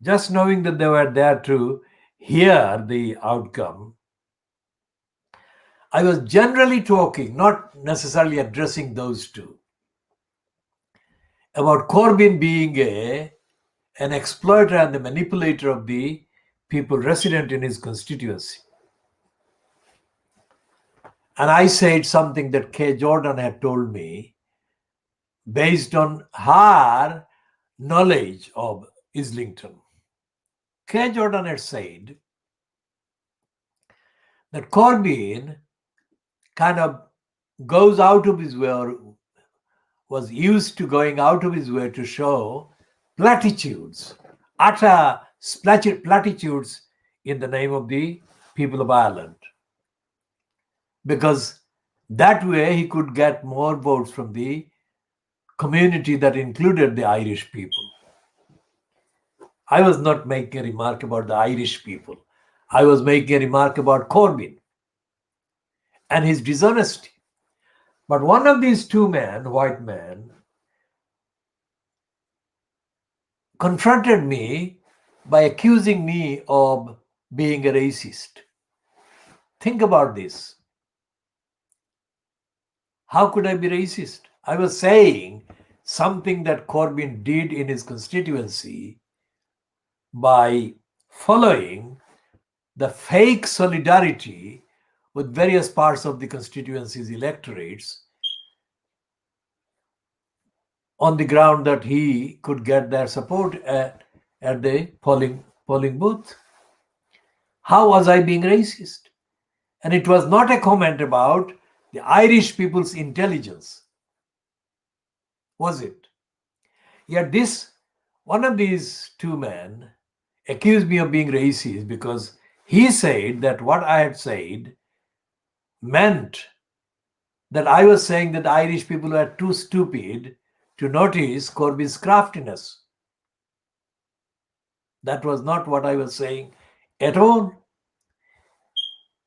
just knowing that they were there to hear the outcome, I was generally talking, not necessarily addressing those two, about Corbyn being an exploiter and a manipulator of the people resident in his constituency. And I said something that Kay Jordan had told me based on her knowledge of Islington. Kay Jordan had said that Corbyn kind of goes out of his way, or was used to going out of his way to show platitudes, utter platitudes in the name of the people of Ireland. Because that way he could get more votes from the community that included the Irish people. I was not making a remark about the Irish people. I was making a remark about Corbyn and his dishonesty. But one of these two men, white men, confronted me by accusing me of being a racist. Think about this. How could I be racist? I was saying something that Corbyn did in his constituency by following the fake solidarity with various parts of the constituency's electorates on the ground that he could get their support at the polling booth. How was I being racist? And it was not a comment about the Irish people's intelligence, was it? Yet one of these two men accused me of being racist because he said that what I had said meant that I was saying that the Irish people were too stupid to notice Corbyn's craftiness. That was not what I was saying at all.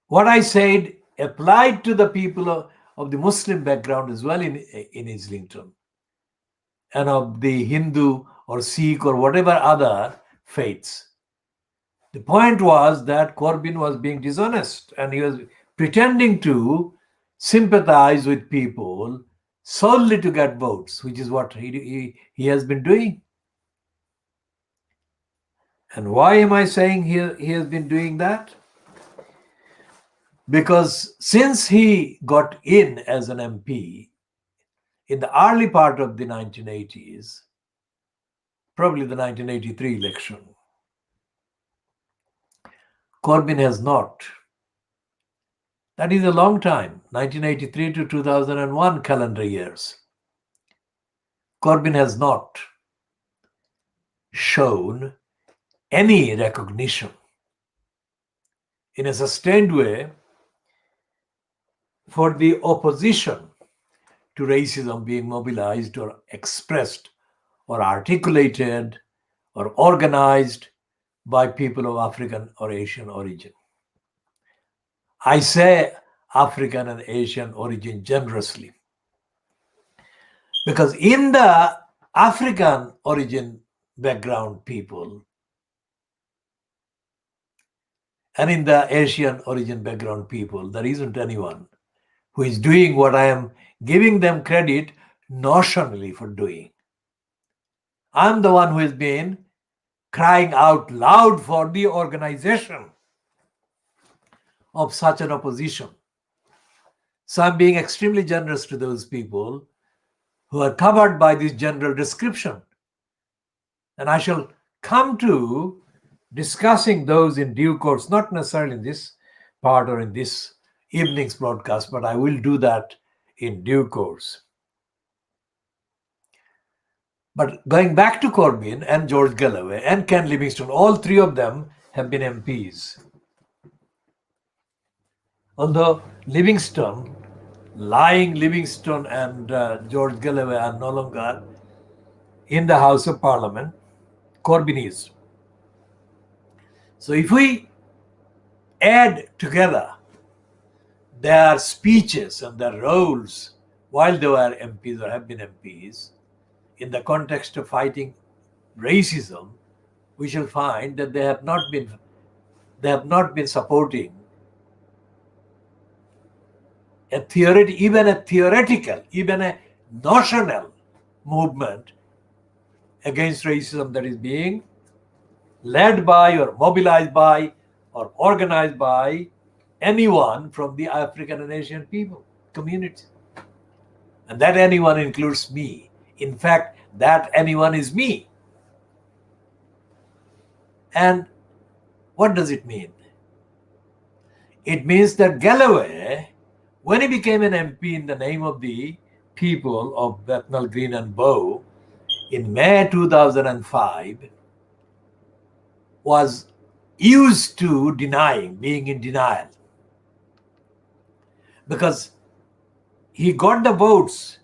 What I said applied to the people of the Muslim background as well in Islington, and of the Hindu or Sikh or whatever other faiths. The point was that Corbyn was being dishonest and he was pretending to sympathize with people solely to get votes, which is what he has been doing. And why am I saying he has been doing that? Because since he got in as an MP in the early part of the 1980s, probably the 1983 election, Corbyn has not. That is a long time, 1983 to 2001 calendar years. Corbyn has not shown any recognition in a sustained way for the opposition to racism being mobilized or expressed or articulated or organized by people of African or Asian origin. I say African and Asian origin generously because in the African origin background people and in the Asian origin background people, there isn't anyone who is doing what I am giving them credit notionally for doing. I'm the one who has been crying out loud for the organization of such an opposition. So I'm being extremely generous to those people who are covered by this general description. And I shall come to discussing those in due course, not necessarily in this part or in this evening's broadcast, but I will do that in due course. But going back to Corbyn and George Galloway and Ken Livingstone, all three of them have been MPs. Although lying Livingstone and George Galloway are no longer in the House of Parliament, Corbynism. So if we add together their speeches and their roles while they were MPs or have been MPs in the context of fighting racism, we shall find that they have not been supporting even a theoretical, even a notional movement against racism that is being led by or mobilized by or organized by anyone from the African and Asian people community. And that anyone includes me. In fact, that anyone is me. And what does it mean? It means that Galloway, when he became an MP in the name of the people of Bethnal Green and Bow in May 2005, was used to being in denial. Because he got the votes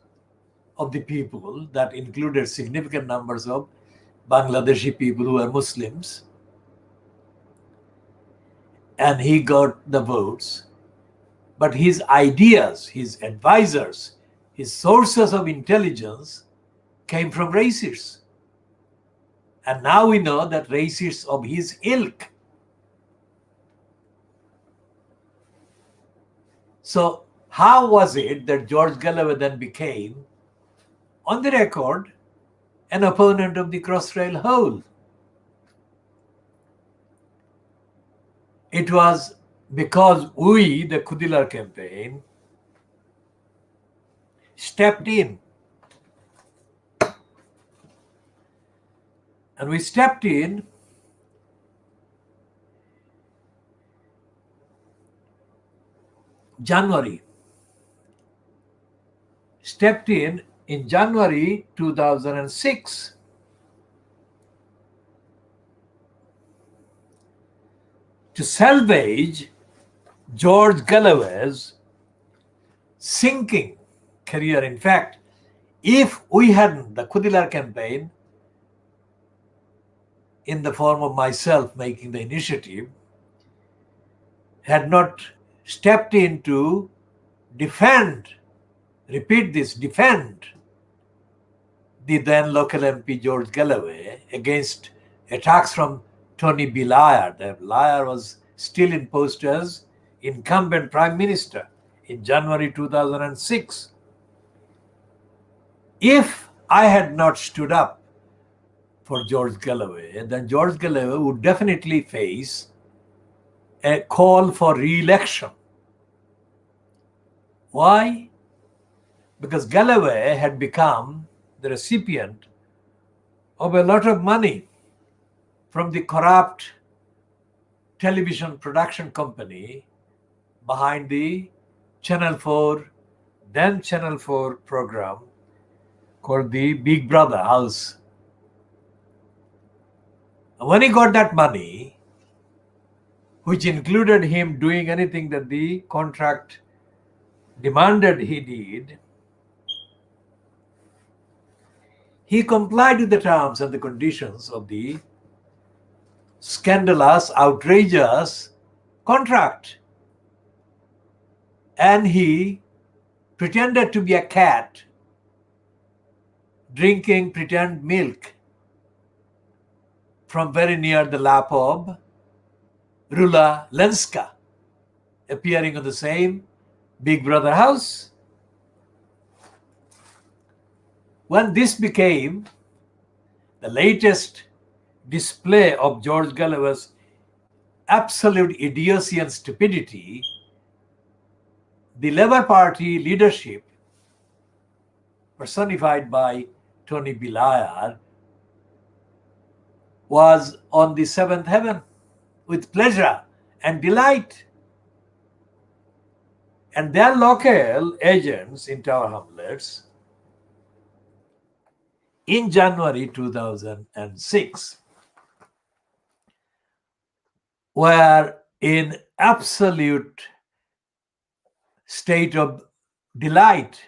of the people that included significant numbers of Bangladeshi people who were Muslims. And he got the votes. But his ideas, his advisors, his sources of intelligence came from racists. And now we know that racists of his ilk. So how was it that George Galloway then became, on the record, an opponent of the Crossrail Hole? It was because we, the Khoodeelaar campaign, stepped in. And we stepped in January 2006. To salvage George Galloway's sinking career. In fact, if we hadn't, the Khoodeelaar campaign, in the form of myself making the initiative, had not stepped in to defend the then local MP George Galloway against attacks from Tony Blair. The Blair was still in post as incumbent Prime Minister in January 2006. If I had not stood up for George Galloway, then George Galloway would definitely face a call for re-election. Why? Because Galloway had become the recipient of a lot of money from the corrupt television production company behind the Channel 4 program called the Big Brother House. When he got that money, which included him doing anything that the contract demanded he did, he complied with the terms and the conditions of the scandalous, outrageous contract. And he pretended to be a cat drinking pretend milk from very near the lap of Rula Lenska, appearing on the same Big Brother house. When this became the latest display of George Galloway's absolute idiocy and stupidity, the Labour Party leadership, personified by Tony Blair, was on the seventh heaven with pleasure and delight. And their local agents in Tower Hamlets in January 2006 were in absolute state of delight,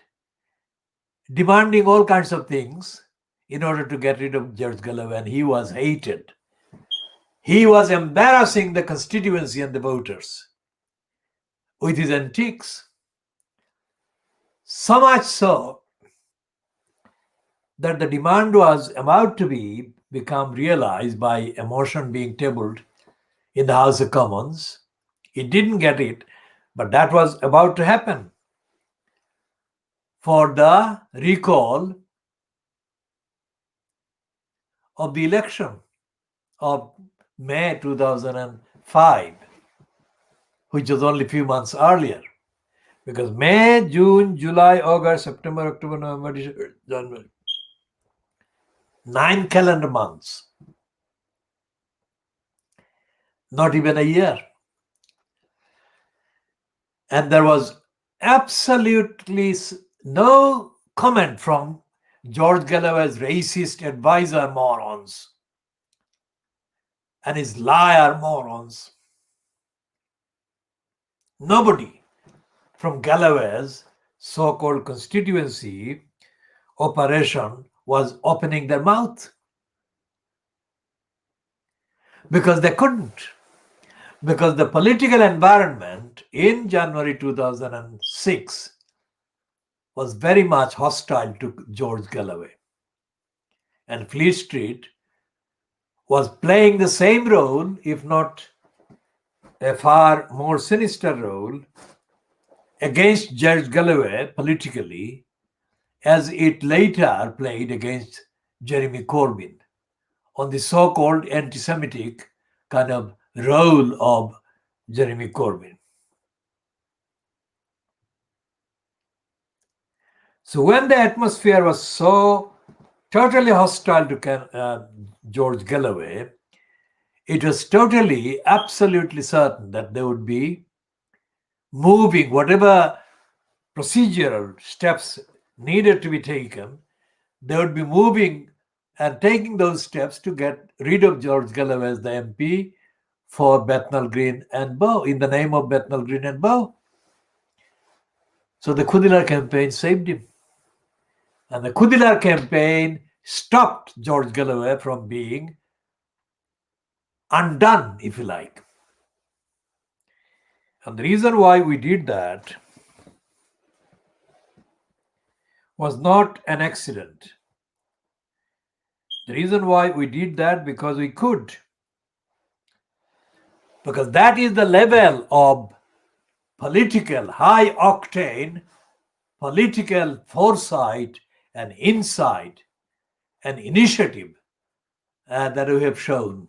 demanding all kinds of things, in order to get rid of George Galloway, and he was hated. He was embarrassing the constituency and the voters with his antics. So much so that the demand was about to become realized by a motion being tabled in the House of Commons. He didn't get it, but that was about to happen for the recall of the election of May 2005, which was only a few months earlier. Because May, June, July, August, September, October, November, December, January, 9 calendar months, not even a year. And there was absolutely no comment from George Galloway's racist advisor morons and his liar morons. Nobody from Galloway's so-called constituency operation was opening their mouth because they couldn't. Because the political environment in January 2006 was very much hostile to George Galloway. And Fleet Street was playing the same role, if not a far more sinister role, against George Galloway politically, as it later played against Jeremy Corbyn on the so-called anti-Semitic kind of role of Jeremy Corbyn. So when the atmosphere was so totally hostile to George Galloway, it was totally, absolutely certain that they would be moving whatever procedural steps needed to be taken. They would be moving and taking those steps to get rid of George Galloway as the MP for Bethnal Green and Bow, in the name of Bethnal Green and Bow. So the Khoodeelaar campaign saved him. And the Khoodeelaar campaign stopped George Galloway from being undone, if you like. And the reason why we did that was not an accident. The reason why we did that because we could. Because that is the level of political, high-octane political foresight and insight and initiative that we have shown.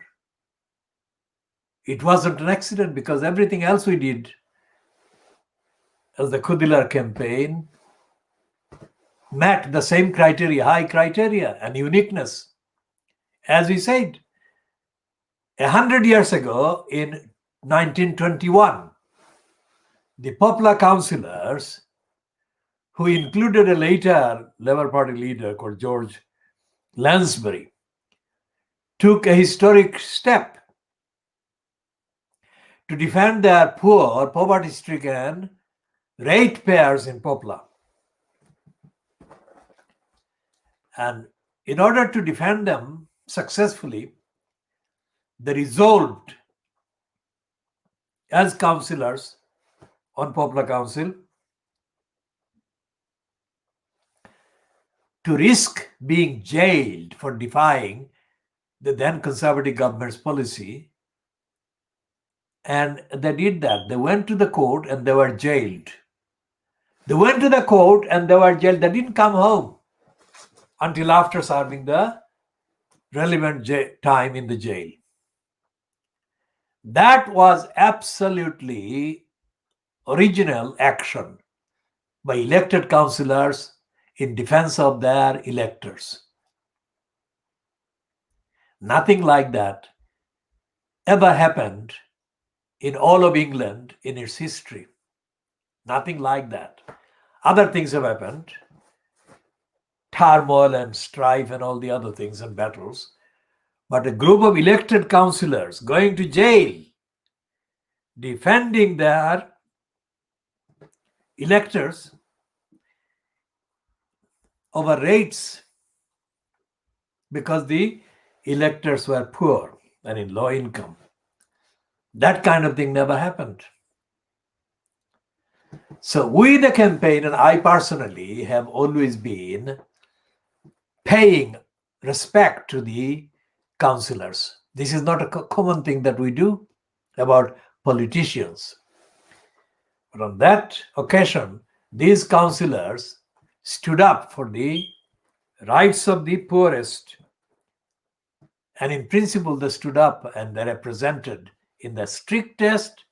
It wasn't an accident because everything else we did as the Khoodeelaar campaign met the same criteria, high criteria and uniqueness. As we said, 100 years ago in 1921, the popular councillors, who included a later Labour Party leader called George Lansbury, took a historic step to defend their poor, poverty-stricken ratepayers in Poplar. And in order to defend them successfully, they resolved as councillors on Poplar Council to risk being jailed for defying the then Conservative government's policy. And they did that. They went to the court and they were jailed. They went to the court and they were jailed. They didn't come home until after serving the relevant time in the jail. That was absolutely original action by elected councillors in defense of their electors. Nothing like that ever happened in all of England in its history. Nothing like that. Other things have happened, turmoil and strife and all the other things and battles. But a group of elected councillors going to jail, defending their electors over rates because the electors were poor and in low income. That kind of thing never happened. So we, the campaign, and I personally have always been paying respect to the councillors. This is not a common thing that we do about politicians. But on that occasion, these councillors stood up for the rights of the poorest. And in principle, they stood up and they represented, in the strictest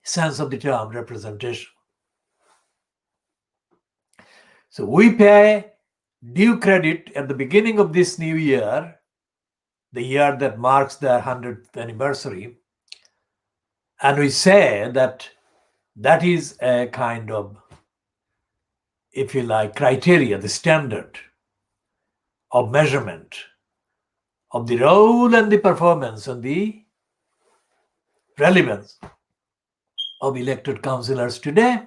sense of the term, representation. So we pay due credit at the beginning of this new year, the year that marks their 100th anniversary, and we say that that is a kind of, if you like, criteria, the standard of measurement of the role and the performance and the relevance of elected councillors today.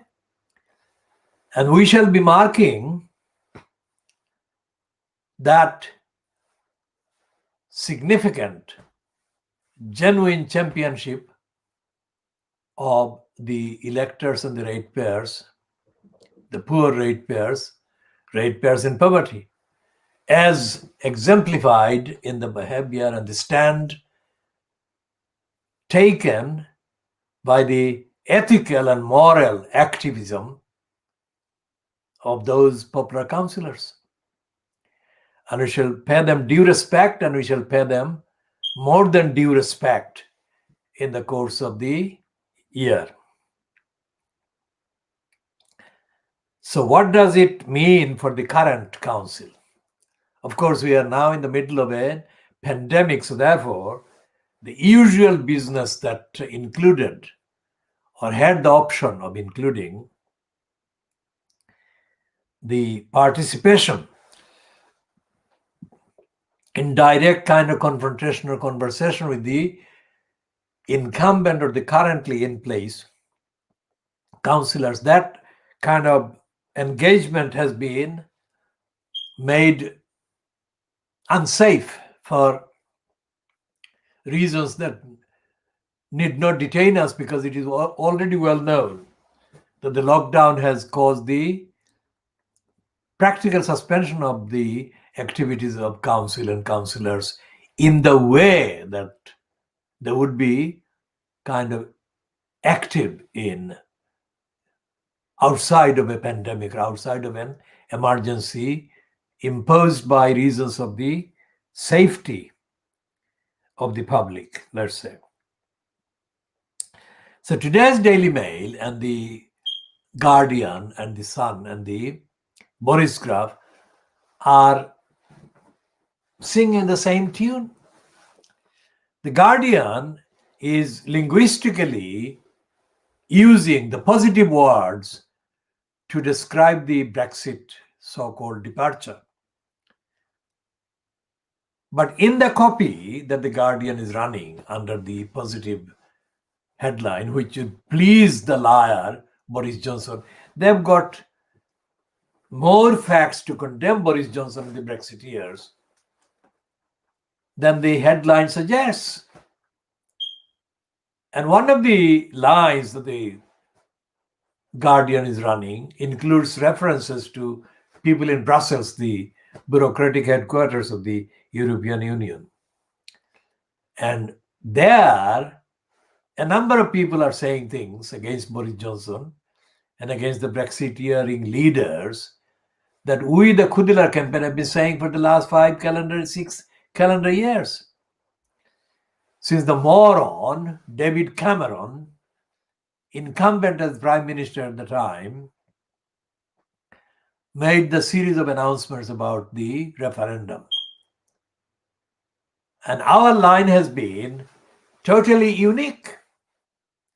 And we shall be marking that significant, genuine championship of the electors and the ratepayers, the poor ratepayers in poverty, as exemplified in the behavior and the stand taken by the ethical and moral activism of those popular councillors. And we shall pay them due respect, and we shall pay them more than due respect in the course of the year. So what does it mean for the current council? Of course, we are now in the middle of a pandemic, so therefore, the usual business that included or had the option of including the participation in direct kind of confrontation or conversation with the incumbent or the currently in place councillors, that kind of engagement has been made unsafe for reasons that need not detain us, because it is already well known that the lockdown has caused the practical suspension of the activities of council and councillors in the way that they would be kind of active in outside of a pandemic or outside of an emergency imposed by reasons of the safety of the public, let's say. So today's Daily Mail and the Guardian and the Sun and the Boris Graph are singing the same tune. The Guardian is linguistically using the positive words to describe the Brexit so-called departure. But in the copy that the Guardian is running under the positive headline, which would please the liar Boris Johnson, they've got more facts to condemn Boris Johnson and the Brexiteers than the headline suggests. And one of the lines that the Guardian is running includes references to people in Brussels, the bureaucratic headquarters of the European Union. And there, a number of people are saying things against Boris Johnson and against the Brexiteering leaders that we, the Khoodeelaar campaign, have been saying for the last 6 calendar years. Since the moron, David Cameron, incumbent as Prime Minister at the time, made the series of announcements about the referendum. And our line has been totally unique,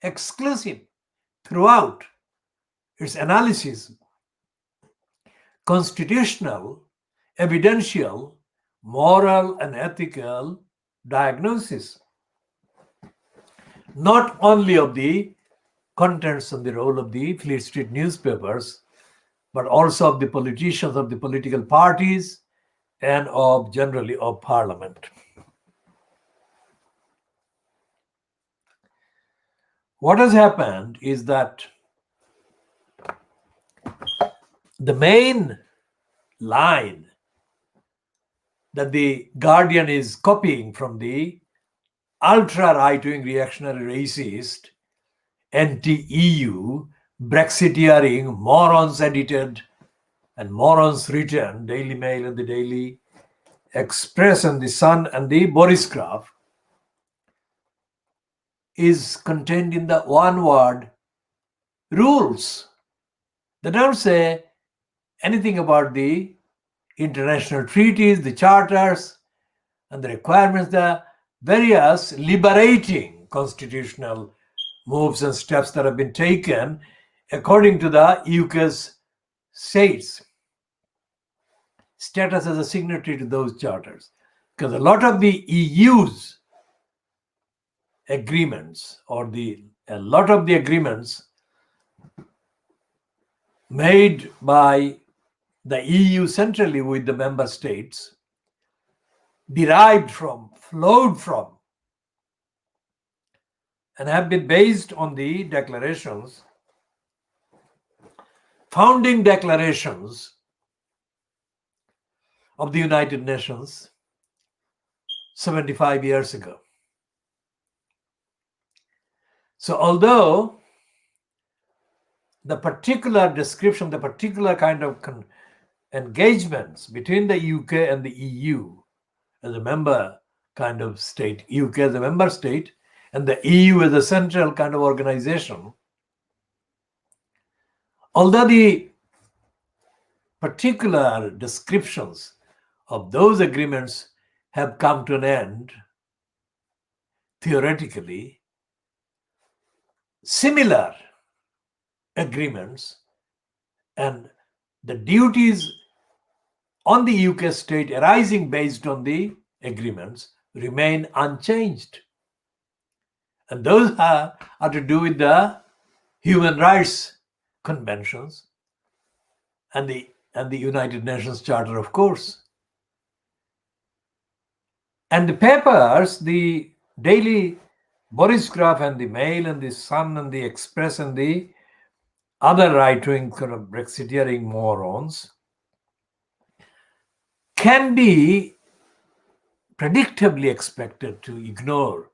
exclusive throughout its analysis, constitutional, evidential, moral, and ethical diagnosis, not only of the contents and the role of the Fleet Street newspapers, but also of the politicians, of the political parties, and of generally of Parliament. What has happened is that the main line that the Guardian is copying from the ultra right-wing reactionary racist anti-EU Brexiteering morons edited and morons written Daily Mail and the Daily Express and the Sun and the Boris Graph is contained in the one word rules. They don't say anything about the international treaties, the charters, and the requirements, the various liberating constitutional moves and steps that have been taken according to the UK's states status as a signatory to those charters. Because a lot of the EU's agreements or a lot of the agreements made by the EU centrally with the member states derived from, flowed from, and have been based on the declarations, founding declarations of the United Nations 75 years ago. So although the particular description, the particular kind of engagements between the UK and the EU as a member kind of state, UK as a member state, and the EU as a central kind of organization, although the particular descriptions of those agreements have come to an end, theoretically, similar agreements and the duties on the UK state arising based on the agreements remain unchanged. And those are to do with the human rights conventions and the United Nations Charter, of course. And the papers, the Daily Boris Graph and the Mail and the Sun and the Express and the other right-wing kind of Brexiteering morons can be predictably expected to ignore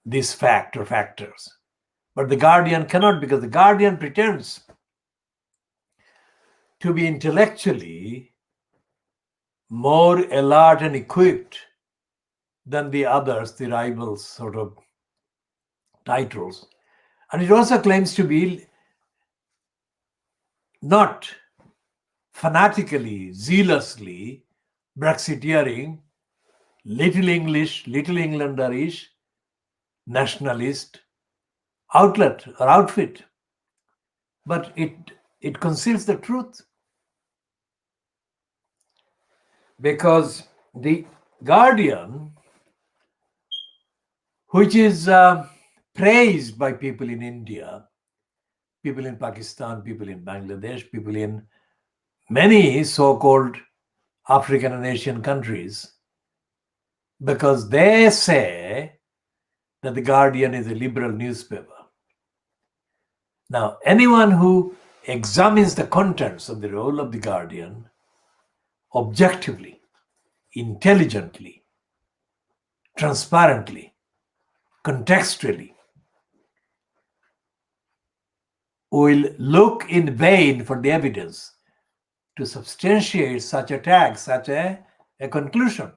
this fact or factors. But the Guardian cannot, because the Guardian pretends to be intellectually more alert and equipped than the others, the rivals sort of titles. And it also claims to be not fanatically, zealously Brexiteering, little English, little Englanderish, nationalist outlet or outfit. But it conceals the truth. Because the Guardian, which is praised by people in India, people in Pakistan, people in Bangladesh, people in many so-called African and Asian countries, because they say that the Guardian is a liberal newspaper. Now, anyone who examines the contents of the role of the Guardian objectively, intelligently, transparently, contextually, will look in vain for the evidence to substantiate such a tag, such a conclusion.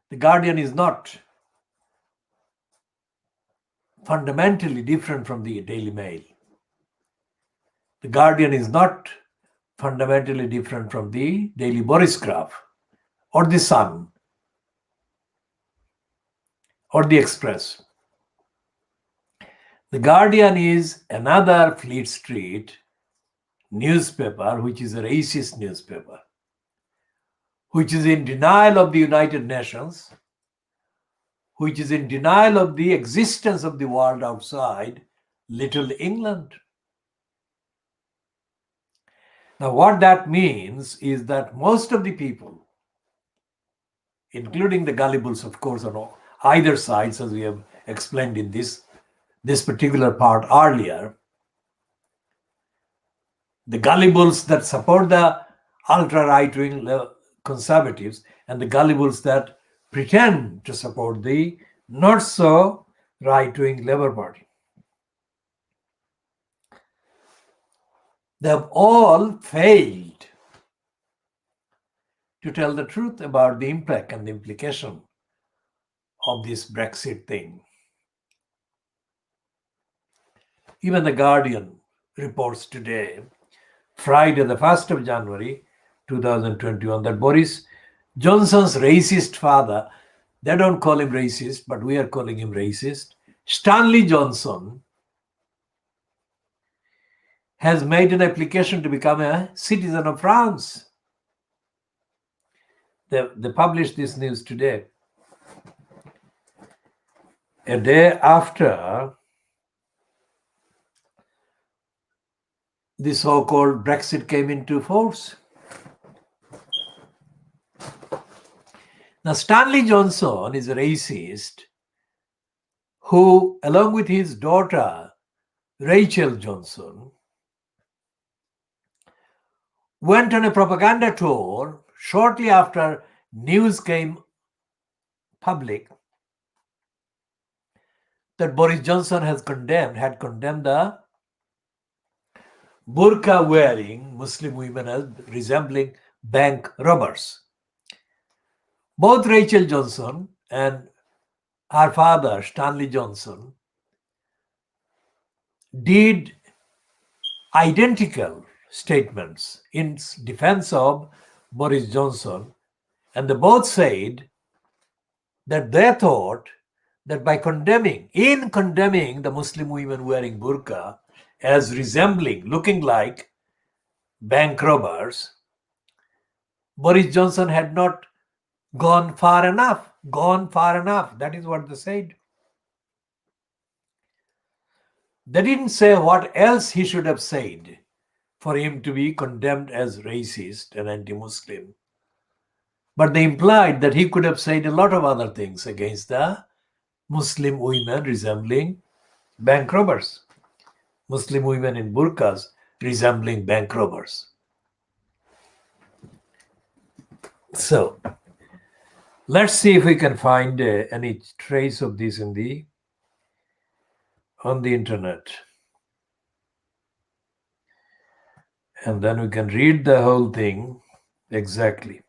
The Guardian is not fundamentally different from the Daily Mail. The Guardian is not fundamentally different from the Daily Boris Graph or the Sun or the Express. The Guardian is another Fleet Street newspaper, which is a racist newspaper, which is in denial of the United Nations, which is in denial of the existence of the world outside Little England. Now, what that means is that most of the people, including the gullibles, of course, on either sides, as we have explained in this particular part earlier, the gullibles that support the ultra right-wing conservatives and the gullibles that pretend to support the not so right-wing Labour Party. They have all failed to tell the truth about the impact and the implication of this Brexit thing. Even the Guardian reports today, Friday, the 1st of January 2021, that Boris Johnson's racist father, they don't call him racist, but we are calling him racist, Stanley Johnson, has made an application to become a citizen of France. They published this news today, a day after the so-called Brexit came into force. Now, Stanley Johnson is a racist who, along with his daughter, Rachel Johnson, went on a propaganda tour shortly after news came public that Boris Johnson had condemned the burqa-wearing Muslim women as resembling bank robbers. Both Rachel Johnson and her father, Stanley Johnson, did identical statements in defense of Boris Johnson, and they both said that they thought that by condemning the Muslim women wearing burqa as looking like bank robbers, Boris Johnson had not gone far enough. That is what they said. They didn't say what else he should have said for him to be condemned as racist and anti-Muslim. But they implied that he could have said a lot of other things against the Muslim women resembling bank robbers. Muslim women in burqas resembling bank robbers. So, let's see if we can find any trace of this on the internet. And then we can read the whole thing exactly.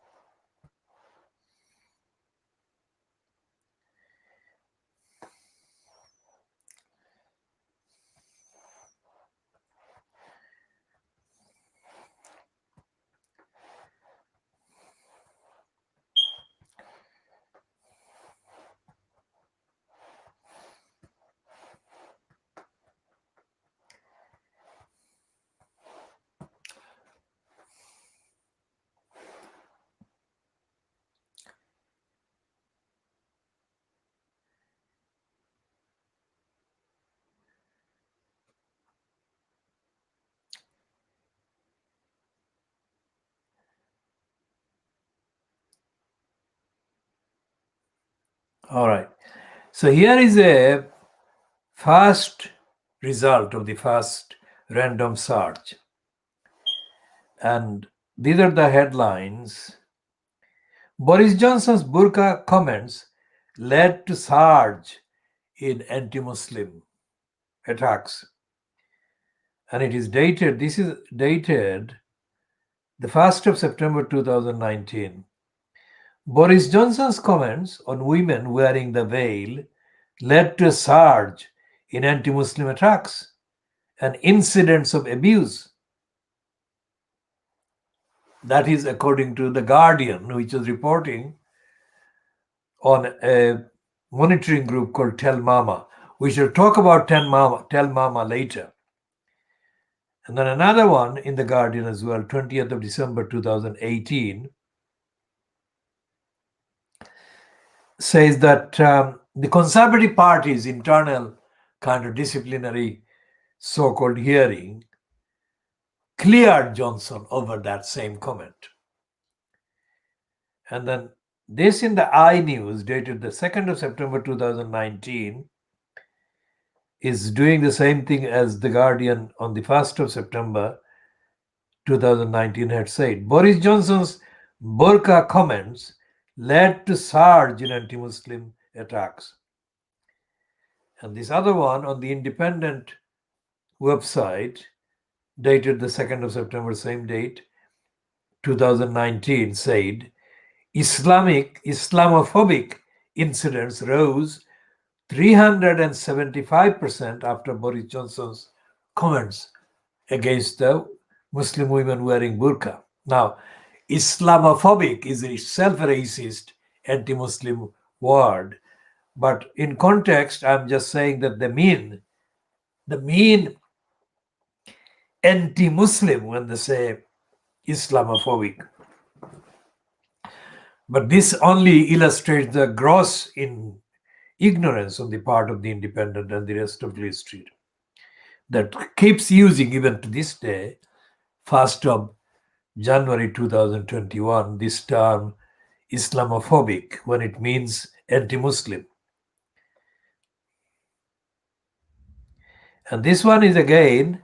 All right. So here is a first result of the first random search. And these are the headlines. Boris Johnson's burqa comments led to surge in anti-Muslim attacks. And this is dated the 1st of September 2019. Boris Johnson's comments on women wearing the veil led to a surge in anti-Muslim attacks and incidents of abuse. That is according to The Guardian, which is reporting on a monitoring group called Tell Mama. We shall talk about Tell Mama later. And then another one in The Guardian as well, 20th of December 2018, says that the Conservative Party's internal kind of disciplinary so-called hearing cleared Johnson over that same comment. And then this in the iNews dated the 2nd of September 2019 is doing the same thing as The Guardian on the 1st of September 2019 had said. Boris Johnson's burqa comments led to surge in anti-Muslim attacks. And this other one on the Independent website, dated the 2nd of September, same date, 2019, said, Islamophobic incidents rose 375% after Boris Johnson's comments against the Muslim women wearing burqa. Now, Islamophobic is itself a racist, anti-Muslim word, but in context, I'm just saying that the mean anti-Muslim when they say Islamophobic. But this only illustrates the gross ignorance on the part of the Independent and the rest of the Street that keeps using, even to this day, 1st of January 2021, this term Islamophobic when it means anti-Muslim. And this one is again,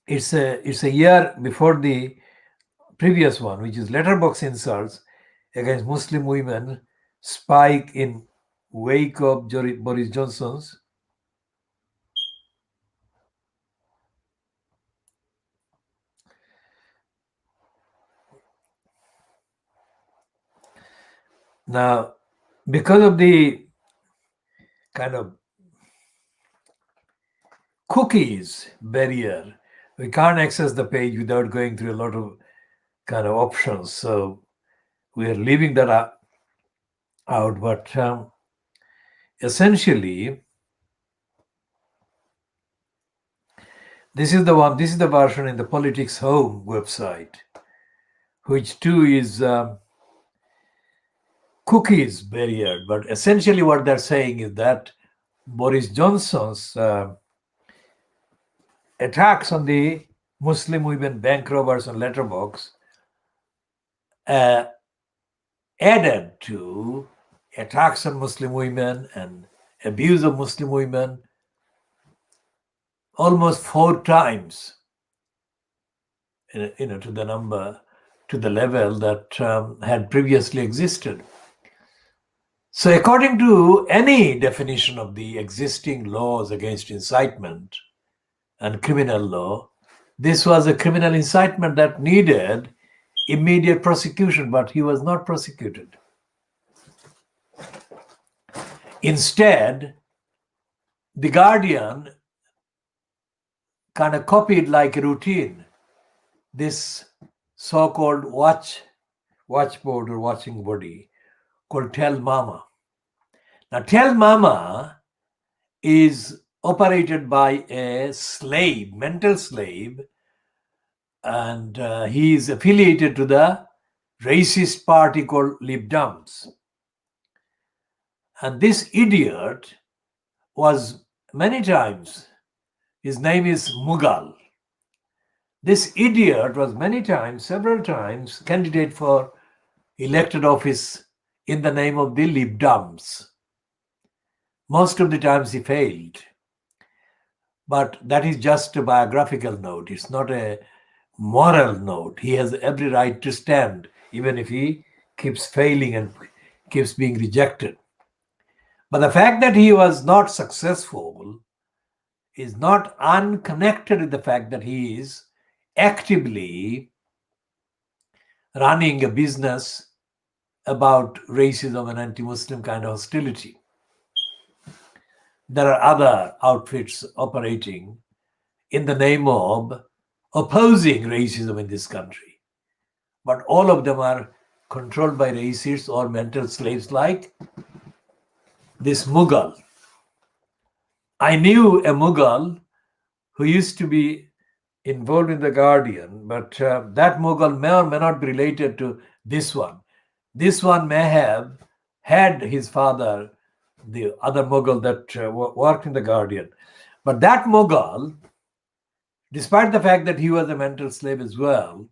it's a year before the previous one, which is letterbox insults against Muslim women spike in wake of Boris Johnson's now, because of the kind of cookies barrier, we can't access the page without going through a lot of kind of options. So we are leaving that out. But essentially, this is the version in the Politics Home website, which too is cookies barrier. But essentially what they're saying is that Boris Johnson's attacks on the Muslim women bank robbers on letterbox added to attacks on Muslim women and abuse of Muslim women almost 4 times, to the level that had previously existed. So according to any definition of the existing laws against incitement and criminal law, this was a criminal incitement that needed immediate prosecution, but he was not prosecuted. Instead, The Guardian kind of copied like a routine this so-called watchboard or watching body called Tell Mama. Now, Tell Mama is operated by a slave, mental slave, and he is affiliated to the racist party called Lib Dems. And this idiot was many times, his name is Mughal. This idiot was several times, candidate for elected office in the name of the Lib Dems. Most of the times he failed. But that is just a biographical note. It's not a moral note. He has every right to stand, even if he keeps failing and keeps being rejected. But the fact that he was not successful is not unconnected with the fact that he is actively running a business about racism and anti-Muslim kind of hostility. There are other outfits operating in the name of opposing racism in this country. But all of them are controlled by racists or mental slaves like this Mughal. I knew a Mughal who used to be involved in The Guardian, but that Mughal may or may not be related to this one. This one may have had his father, the other Mughal that worked in The Guardian. But that Mughal despite the fact that he was a mental slave as well,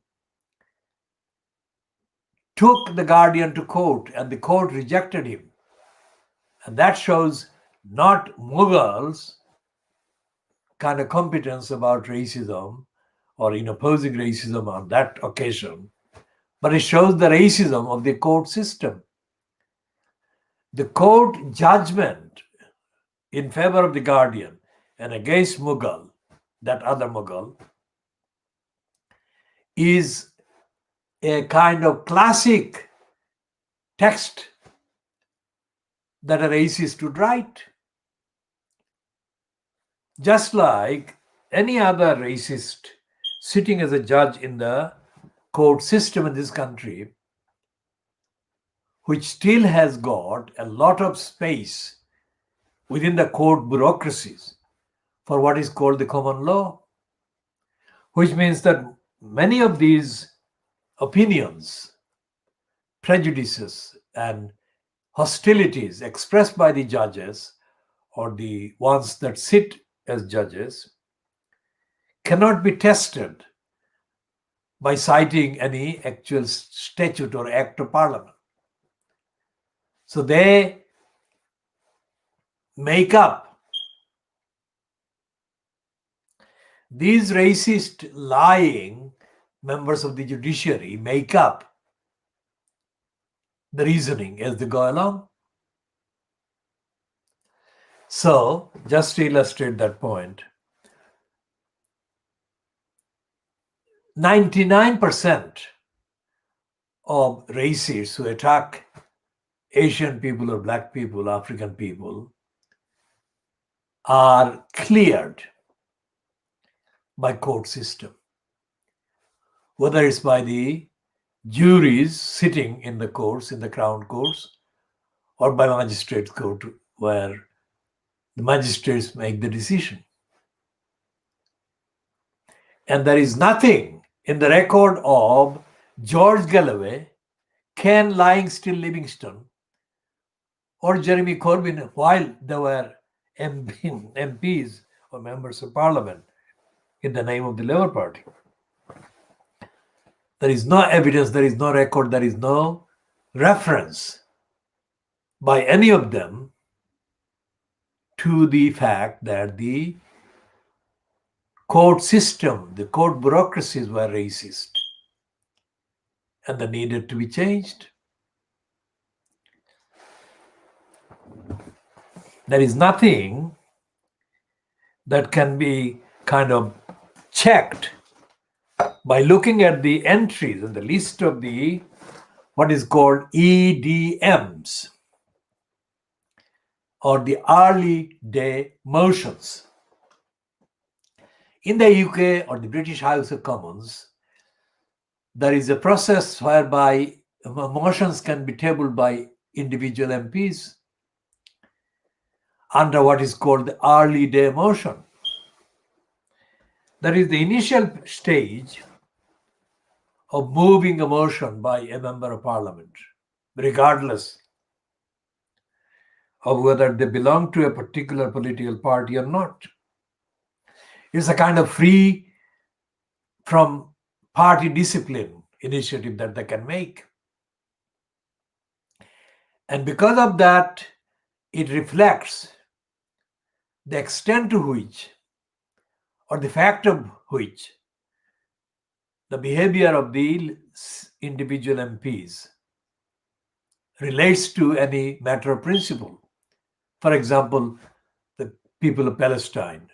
took the guardian to court and the court rejected him. And that shows not Mughals' kind of competence about racism or in opposing racism on that occasion, but it shows the racism of the court system. The court judgment in favor of the guardian and against Mughal, that other Mughal, is a kind of classic text that a racist would write. Just like any other racist sitting as a judge in the court system in this country, which still has got a lot of space within the court bureaucracies for what is called the common law, which means that many of these opinions, prejudices, and hostilities expressed by the judges or the ones that sit as judges cannot be tested by citing any actual statute or act of parliament. So they make up these racist, lying members of the judiciary, make up the reasoning as they go along. So, just to illustrate that point, 99% of racists who attack Asian people or black people, African people, are cleared by court system, whether it's by the juries sitting in the courts, in the crown courts, or by magistrate court, where the magistrates make the decision. And there is nothing in the record of George Galloway, Ken Lying-Still Livingston, or Jeremy Corbyn while they were MPs or members of parliament in the name of the Labour Party. There is no evidence, there is no record, there is no reference by any of them to the fact that the court system, the court bureaucracies were racist and they needed to be changed. There is nothing that can be kind of checked by looking at the entries in the list of the what is called EDMs or the early day motions. In the UK or the British House of Commons, there is a process whereby motions can be tabled by individual MPs under what is called the early day motion. That is the initial stage of moving a motion by a member of parliament, regardless of whether they belong to a particular political party or not. It's a kind of free from party discipline initiative that they can make. And because of that, it reflects the extent to which, or the fact of which, the behavior of the individual MPs relates to any matter of principle. For example, the people of Palestine.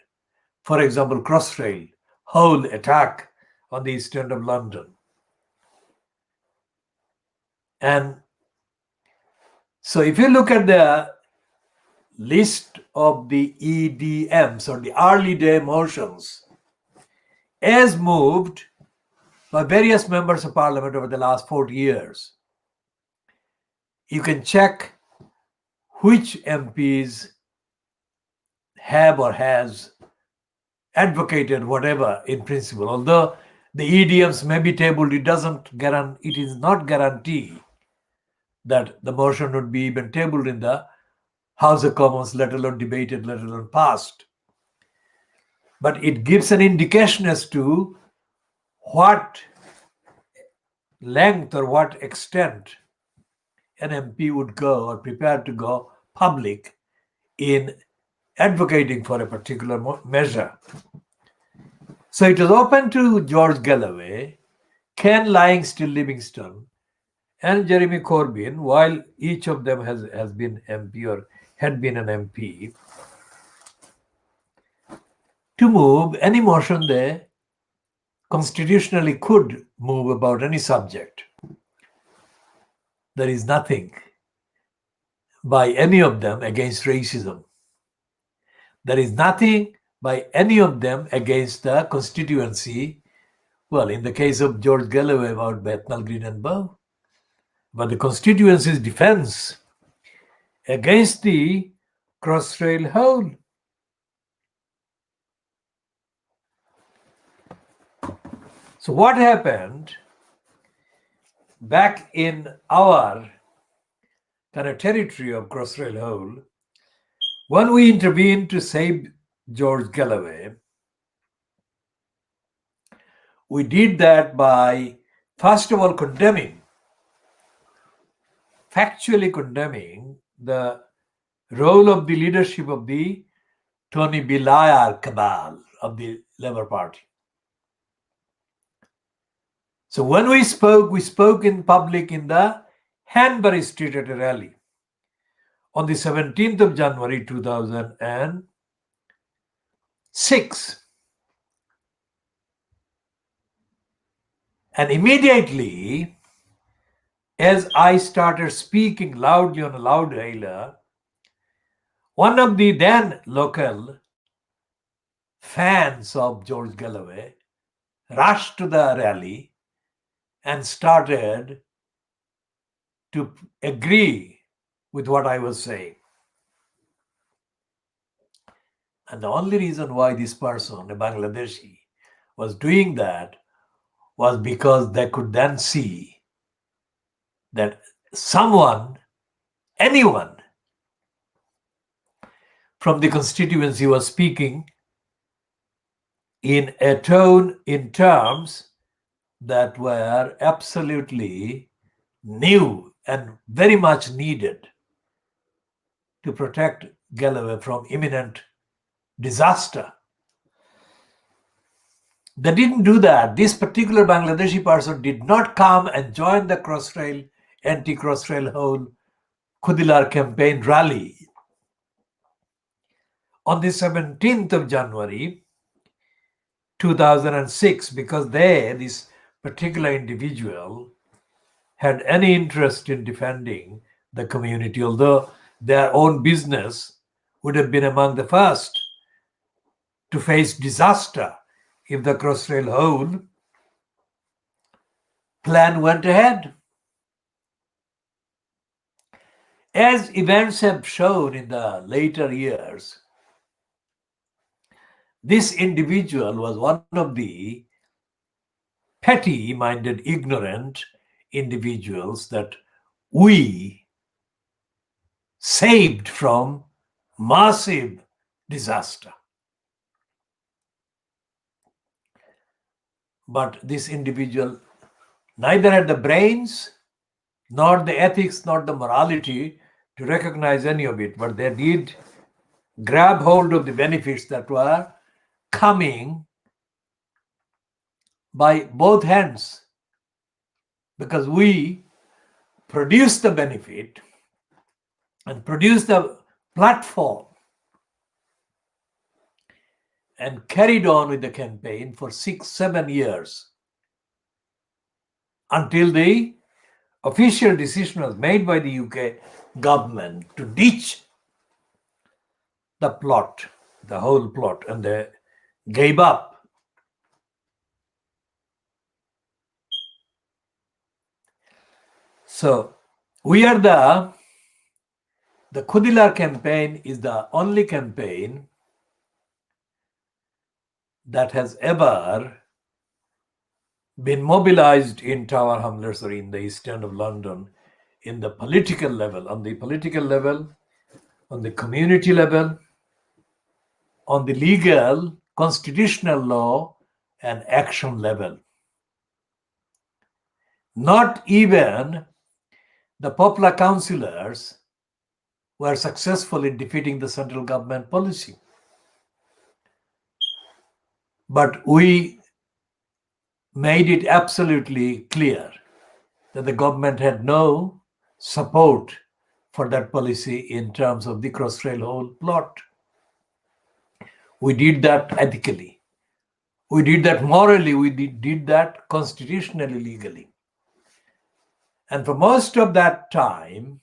For example, Crossrail, whole attack on the East End of London. And so if you look at the list of the EDMs or the early day motions as moved by various members of parliament over the last 40 years, you can check which MPs have or has advocated whatever in principle. Although the EDMs may be tabled, it is not guarantee that the motion would be even tabled in the House of Commons, let alone debated, let alone passed. but it gives an indication as to what length or what extent an MP would go or prepared to go public in advocating for a particular measure. So it was open to George Galloway, Ken Still Livingstone, and Jeremy Corbyn, while each of them has been MP or had been an MP, to move any motion they constitutionally could move about any subject. There is nothing by any of them against racism. There is nothing by any of them against the constituency. Well, in the case of George Galloway, about Bethnal Green and Bow, but the constituency's defense against the Crossrail hole. So what happened back in our kind of territory of Crossrail hole, when we intervened to save George Galloway, we did that by, first of all, factually condemning the role of the leadership of the Tony Blair cabal of the Labour Party. So when we spoke in public in the Hanbury Street at a rally on the 17th of January 2006. And immediately, as I started speaking loudly on a loudhailer, one of the then local fans of George Galloway rushed to the rally and started to agree with what I was saying. And the only reason why this person, a Bangladeshi, was doing that was because they could then see that anyone from the constituency was speaking in a tone, in terms that were absolutely new and very much needed to protect Galloway from imminent disaster. They didn't do that. This particular Bangladeshi person did not come and join the anti-Crossrail hole Khoodeelaar campaign rally on the 17th of January 2006, because this particular individual had any interest in defending the community, although their own business would have been among the first to face disaster if the Crossrail hole plan went ahead. As events have shown in the later years, this individual was one of the petty-minded, ignorant individuals that we saved from massive disaster. But this individual neither had the brains, nor the ethics, nor the morality to recognize any of it, but they did grab hold of the benefits that were coming by both hands, because we produced the benefit and produced the platform and carried on with the campaign for 6-7 years until the official decision was made by the UK government to ditch the plot, the whole plot, and they gave up. So we are the Khoodeelaar campaign is the only campaign that has ever been mobilized in Tower Hamlets or in the East End of London in the political level, on the political level, on the community level, on the legal constitutional law and action level. Not even the popular councillors were successful in defeating the central government policy. But we made it absolutely clear that the government had no support for that policy in terms of the Crossrail Hole plot. We did that ethically. We did that morally. We did that constitutionally, legally. And for most of that time,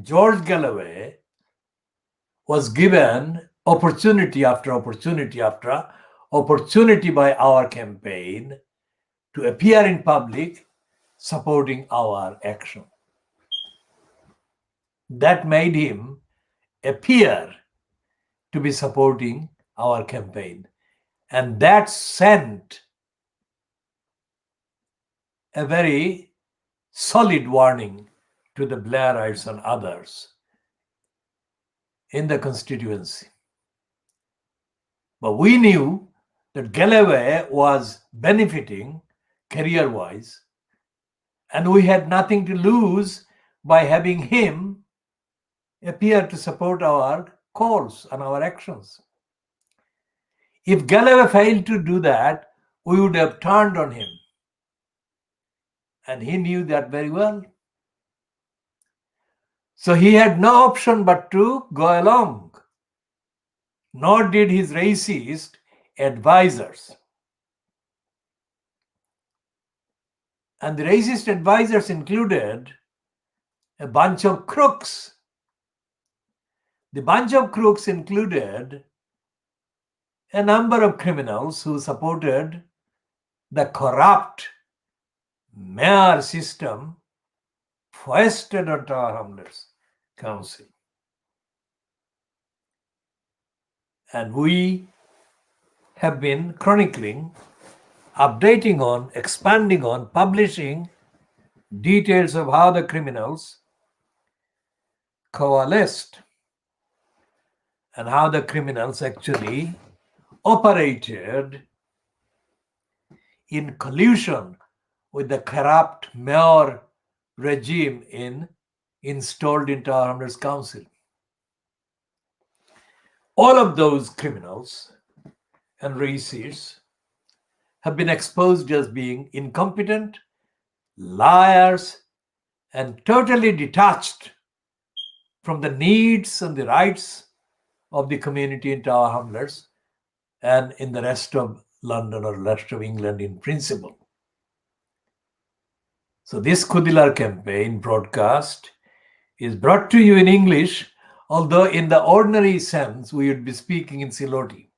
George Galloway was given opportunity after opportunity after opportunity by our campaign to appear in public supporting our action. That made him appear to be supporting our campaign. And that sent a very solid warning to the Blairites and others in the constituency. But we knew that Galloway was benefiting career-wise, and we had nothing to lose by having him appear to support our calls and our actions. If Galloway failed to do that, we would have turned on him. And he knew that very well. So he had no option but to go along. Nor did his racist advisors. And the racist advisors included a bunch of crooks. The bunch of crooks included a number of criminals who supported the corrupt mayor system foisted on Tower Hamlets Council. And we have been chronicling, updating on, expanding on, publishing details of how the criminals coalesced and how the criminals actually operated in collusion with the corrupt mayor regime installed in Tower Hamlets Council. All of those criminals and racists have been exposed as being incompetent, liars, and totally detached from the needs and the rights of the community in Tower Hamlets and in the rest of London or rest of England in principle. So this Khoodeelaar campaign broadcast is brought to you in English, although in the ordinary sense we would be speaking in Siloti.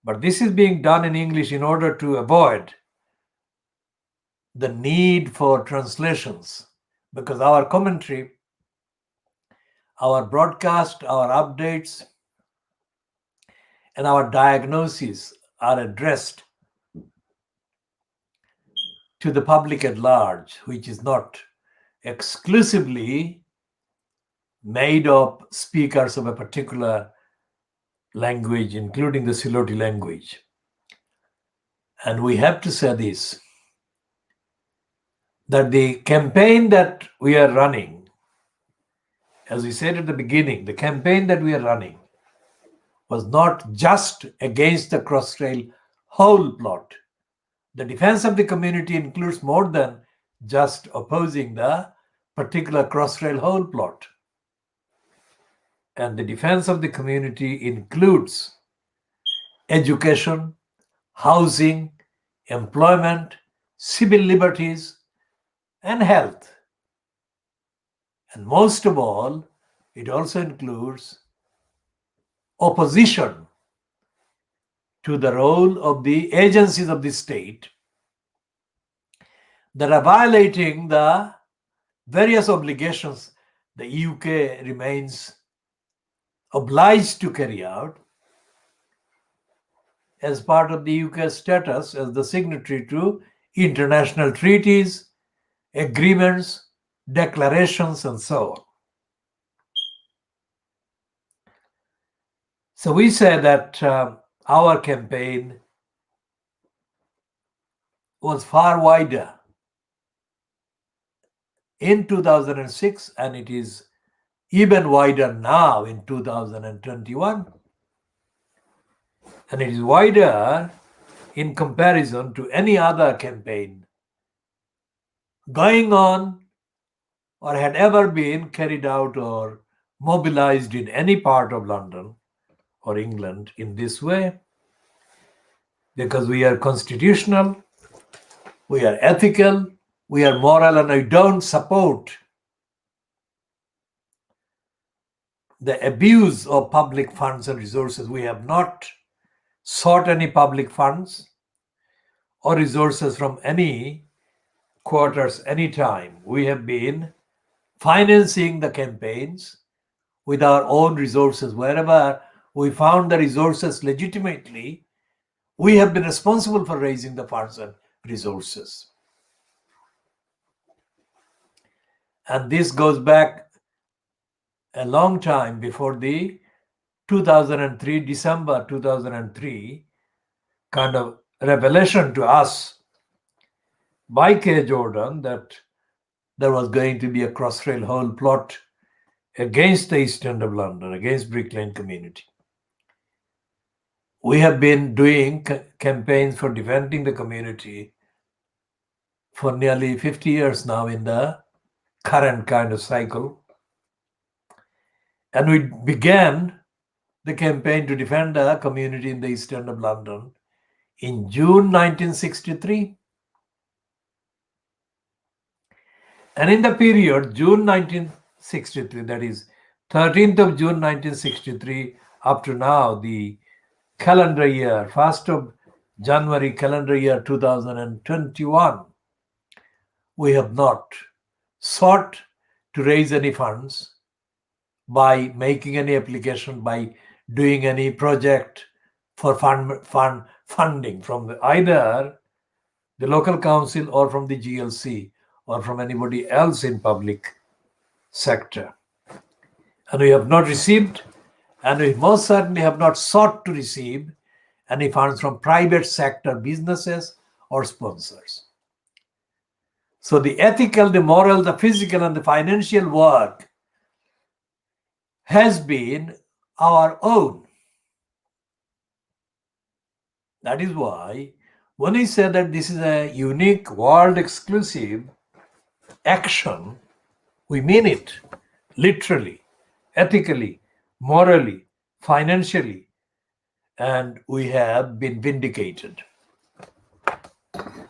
But this is being done in English in order to avoid the need for translations, because our commentary, our broadcast, our updates, and our diagnoses are addressed to the public at large, which is not exclusively made of speakers of a particular language, including the Siloti language. And we have to say this, that the campaign that we are running, as we said at the beginning, the campaign that we are running was not just against the Crossrail Hole plot. The defense of the community includes more than just opposing the particular Crossrail Hole plot. And the defense of the community includes education, housing, employment, civil liberties, and health. And most of all, it also includes opposition to the role of the agencies of the state that are violating the various obligations the UK remains obliged to carry out as part of the UK status as the signatory to international treaties, agreements, declarations, and so on. So we say that our campaign was far wider in 2006, and it is even wider now in 2021. And it is wider in comparison to any other campaign going on or had ever been carried out or mobilized in any part of London or England in this way, because we are constitutional, we are ethical, we are moral, and we don't support the abuse of public funds and resources. We have not sought any public funds or resources from any quarters anytime. We have been financing the campaigns with our own resources. Wherever we found the resources legitimately, we have been responsible for raising the funds and resources. And this goes back a long time before the 2003, December 2003 kind of revelation to us by K. Jordan that there was going to be a crossrail whole plot against the East End of London, against Brick Lane community. We have been doing campaigns for defending the community for nearly 50 years now in the current kind of cycle. And we began the campaign to defend the community in the East End of London in June 1963. And in the period June 1963, that is 13th of June 1963, up to now, the calendar year, 1st of January calendar year 2021, we have not sought to raise any funds by making any application, by doing any project for funding from either the local council or from the GLC or from anybody else in public sector. And we have not received, and we most certainly have not sought to receive any funds from private sector businesses or sponsors. So the ethical, the moral, the physical, and the financial work has been our own. That is why when we say that this is a unique, world exclusive action, we mean it literally, ethically, morally, financially, and we have been vindicated.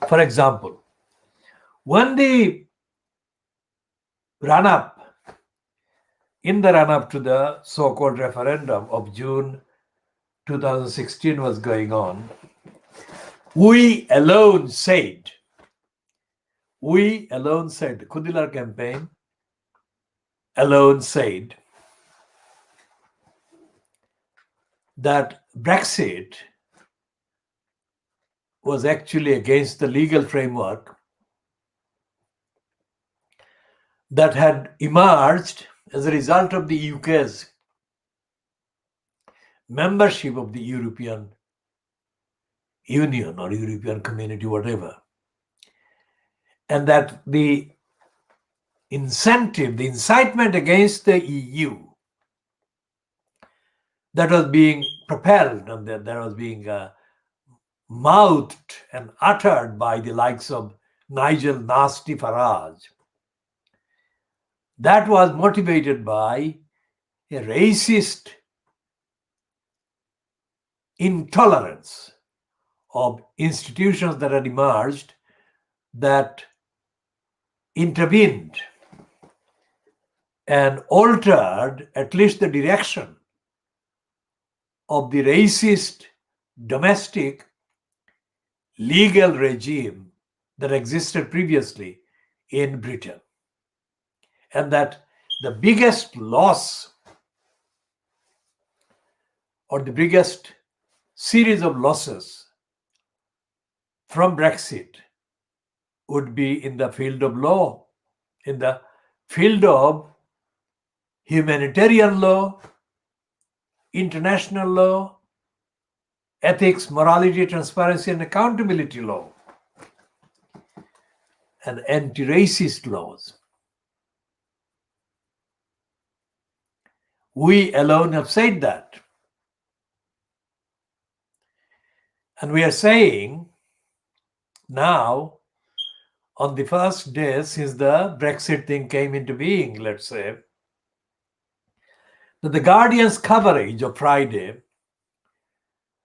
For example, when the in the run-up to the so-called referendum of June 2016 was going on, we alone said, the Khoodeelaar campaign alone said that Brexit was actually against the legal framework that had emerged as a result of the UK's membership of the European Union or European Community, whatever. And that the incentive, the incitement against the EU that was being propelled and that was being mouthed and uttered by the likes of Nigel Nasty Farage, that was motivated by a racist intolerance of institutions that had emerged that intervened and altered at least the direction of the racist domestic legal regime that existed previously in Britain. And that the biggest loss or the biggest series of losses from Brexit would be in the field of law, in the field of humanitarian law, international law, ethics, morality, transparency, and accountability law, and anti-racist laws. We alone have said that. And we are saying now, on the first day since the Brexit thing came into being, let's say, that the Guardian's coverage of Friday,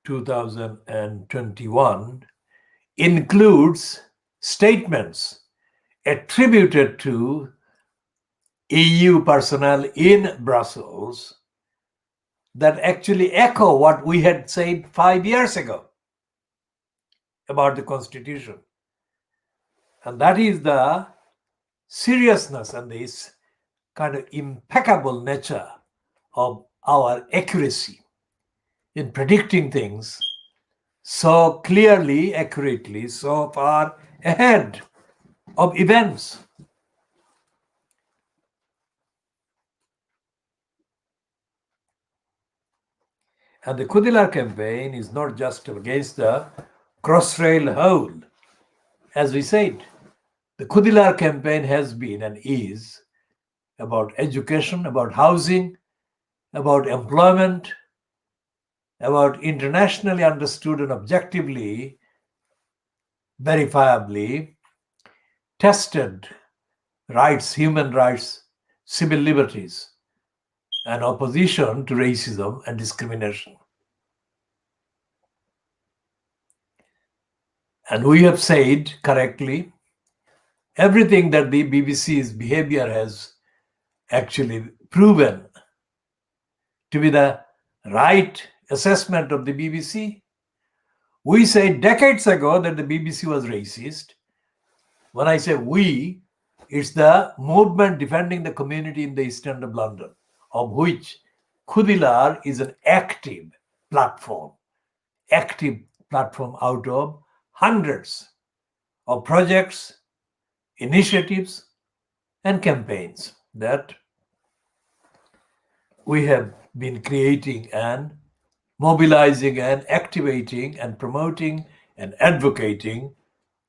2021, includes statements attributed to EU personnel in Brussels that actually echo what we had said 5 years ago about the Constitution. And that is the seriousness and this kind of impeccable nature of our accuracy in predicting things so clearly, accurately, so far ahead of events. And the Khoodeelaar campaign is not just against the crossrail hole. As we said, the Khoodeelaar campaign has been and is about education, about housing, about employment, about internationally understood and objectively, verifiably tested rights, human rights, civil liberties, and opposition to racism and discrimination. And we have said correctly everything that the BBC's behavior has actually proven to be the right assessment of the BBC. We said decades ago that the BBC was racist. When I say we, it's the movement defending the community in the East End of London, of which Khoodeelaar is an active platform out of hundreds of projects, initiatives, and campaigns that we have been creating and mobilizing and activating and promoting and advocating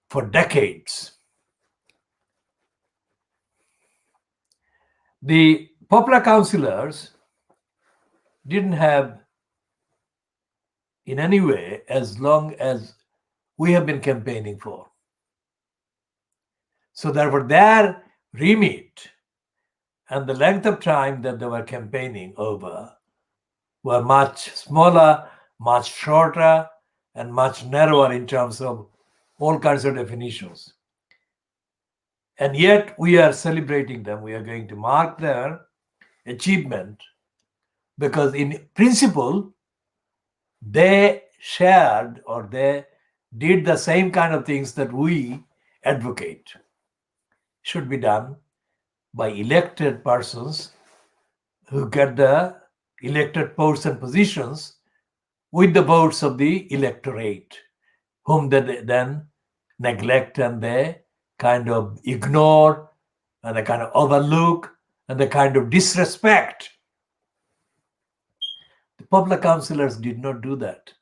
for decades. The popular councillors didn't have in any way as long as we have been campaigning for. So therefore their remit and the length of time that they were campaigning over were much smaller, much shorter, and much narrower in terms of all kinds of definitions. And yet we are celebrating them. We are going to mark their achievement because in principle, they shared or they did the same kind of things that we advocate should be done by elected persons who get the elected posts and positions with the votes of the electorate, whom they then neglect and they kind of ignore and they kind of overlook and they kind of disrespect. The popular councillors did not do that.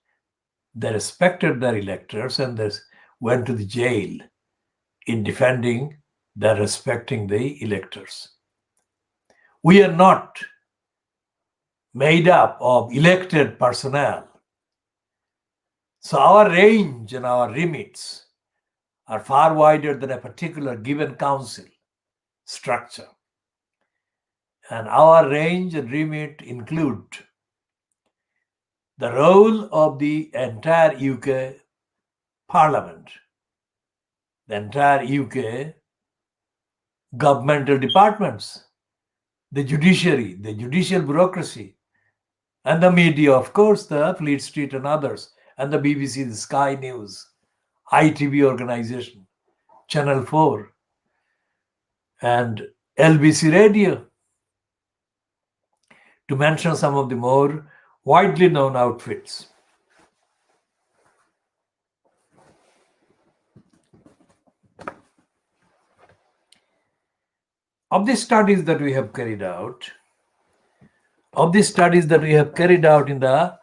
They respected their electors and they went to the jail in defending their respecting the electors. We are not made up of elected personnel. So our range and our remits are far wider than a particular given council structure. And our range and remit include the role of the entire UK Parliament, the entire UK governmental departments, the judiciary, the judicial bureaucracy, and the media, of course, the Fleet Street and others, and the BBC, the Sky News, ITV organization, Channel 4, and LBC Radio, to mention some of the more widely known outfits. Of the studies that we have carried out, of the studies that we have carried out in the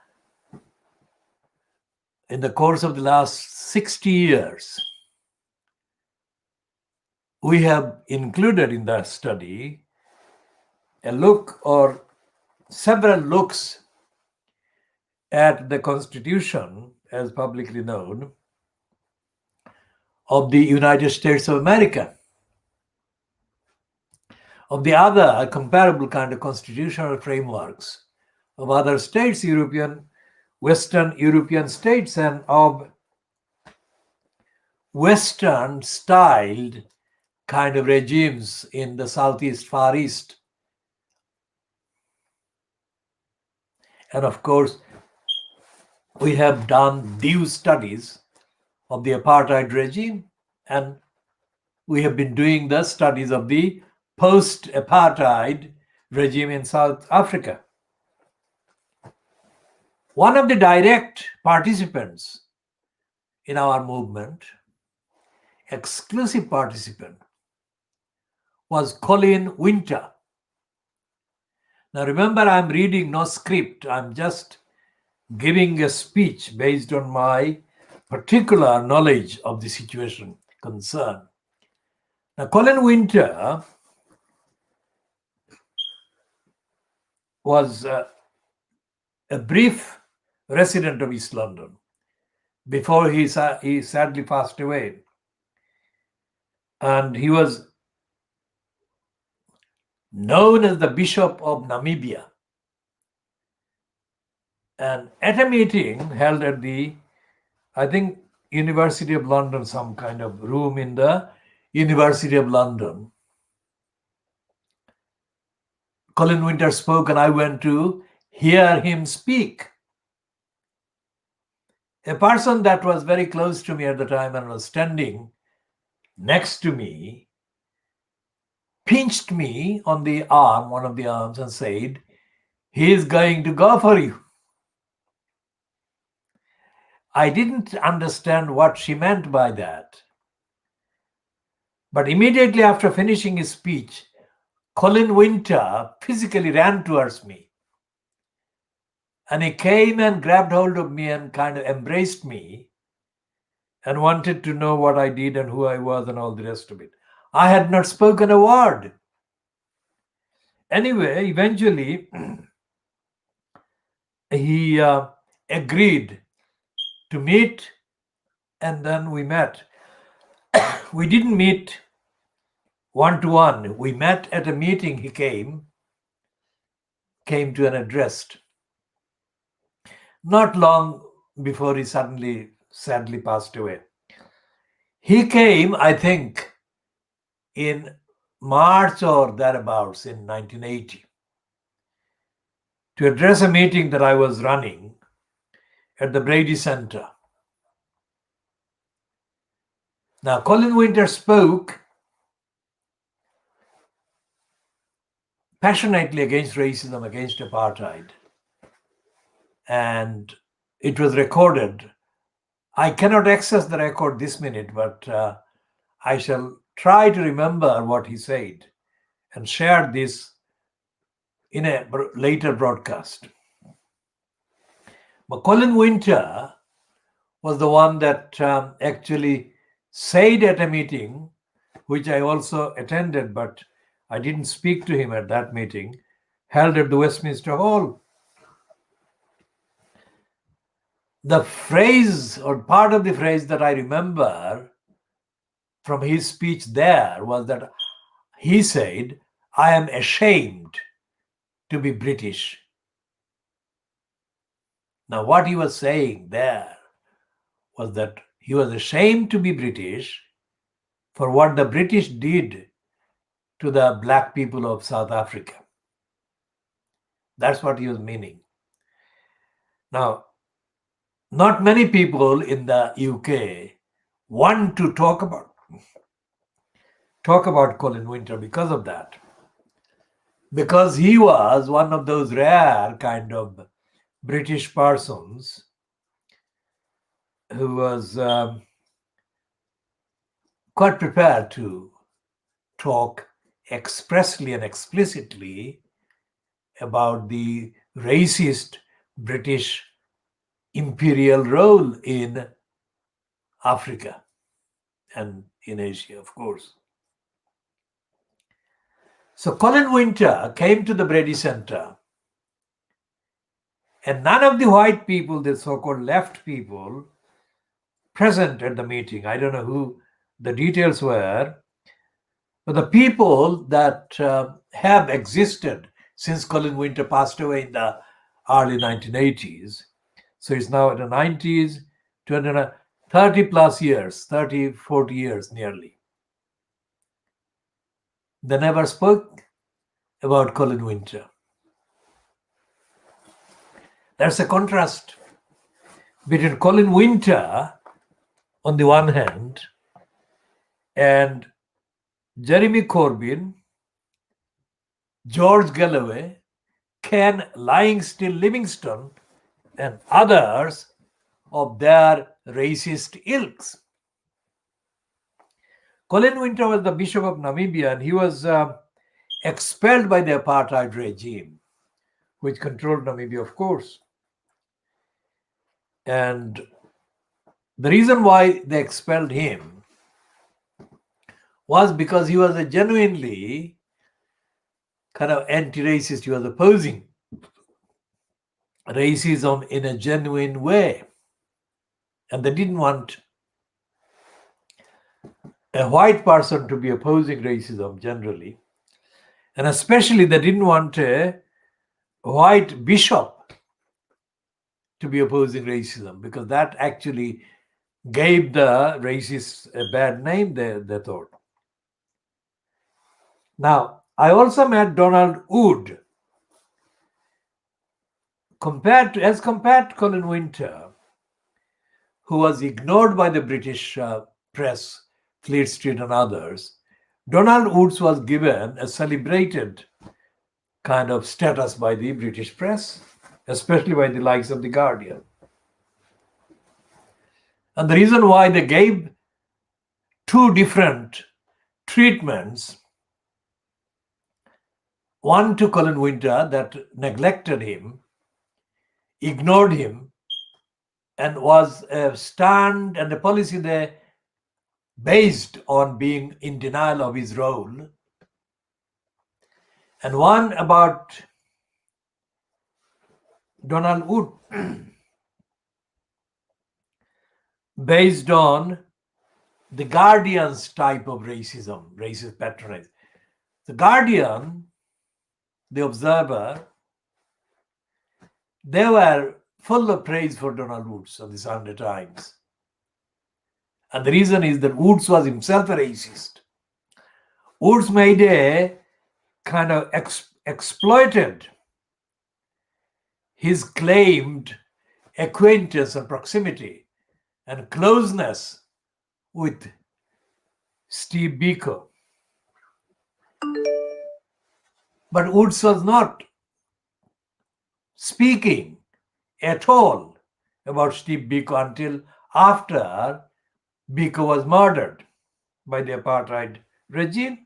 course of the last 60 years, we have included in that study a look or several looks at the Constitution, as publicly known, of the United States of America, of the other comparable kind of constitutional frameworks of other states, Western European states, and of Western styled kind of regimes in the Southeast, Far East. And of course, we have done these studies of the apartheid regime, and we have been doing the studies of the post-apartheid regime in South Africa. One of the direct participants in our movement, exclusive participant, was Colin Winter. Now remember, I'm reading no script. I'm just giving a speech based on my particular knowledge of the situation concerned. Now, Colin Winter was a brief resident of East London before he sadly passed away. And he was known as the Bishop of Namibia. And at a meeting held at the, I think, University of London, some kind of room in the University of London, Colin Winter spoke, and I went to hear him speak. A person that was very close to me at the time and was standing next to me pinched me on the arm, one of the arms, and said, "He is going to go for you." I didn't understand what she meant by that. But immediately after finishing his speech, Colin Winter physically ran towards me. And he came and grabbed hold of me and kind of embraced me and wanted to know what I did and who I was and all the rest of it. I had not spoken a word. Anyway, eventually, he agreed to meet, and then we met. We didn't meet one-to-one. We met at a meeting. He came to an address. Not long before he suddenly, sadly passed away. He came, I think, in March or thereabouts in 1980 to address a meeting that I was running at the Brady Center. Now, Colin Winter spoke passionately against racism, against apartheid, and it was recorded. I cannot access the record this minute, but I shall try to remember what he said and share this in a later broadcast. But Colin Winter was the one that actually said at a meeting, which I also attended, but I didn't speak to him at that meeting, held at the Westminster Hall. The phrase, or part of the phrase that I remember from his speech there, was that he said, "I am ashamed to be British." Now, what he was saying there was that he was ashamed to be British for what the British did to the black people of South Africa. That's what he was meaning. Now, not many people in the UK want to talk about Colin Winter because of that. Because he was one of those rare kind of British persons who was quite prepared to talk expressly and explicitly about the racist British imperial role in Africa and in Asia, of course. So Colin Winter came to the Brady Center, and none of the white people, the so-called left people, present at the meeting, I don't know who the details were, but the people that have existed since Colin Winter passed away in the early 1980s, so it's now in the 90s, 30 plus years, 30, 40 years nearly. They never spoke about Colin Winter. There's a contrast between Colin Winter on the one hand and Jeremy Corbyn, George Galloway, Ken Livingston, and others of their racist ilks. Colin Winter was the Bishop of Namibia, and he was expelled by the apartheid regime, which controlled Namibia, of course. And the reason why they expelled him was because he was a genuinely kind of anti-racist. He was opposing racism in a genuine way. And they didn't want a white person to be opposing racism generally. And especially they didn't want a white bishop to be opposing racism, because that actually gave the racists a bad name, they thought. Now, I also met Donald Wood. Compared to Colin Winter, who was ignored by the British press, Fleet Street and others, Donald Woods was given a celebrated kind of status by the British press, especially by the likes of The Guardian. And the reason why they gave two different treatments, one to Colin Winter that neglected him, ignored him, and was a stand and a policy they based on being in denial of his role, and one about Donald Wood based on the Guardian's type of racism, racist patronage. The Guardian, the Observer, they were full of praise for Donald Woods on the Sunday Times. And the reason is that Woods was himself a racist. Woods made a kind of exploited his claimed acquaintance and proximity and closeness with Steve Biko. But Woods was not speaking at all about Steve Biko until after Biko was murdered by the apartheid regime.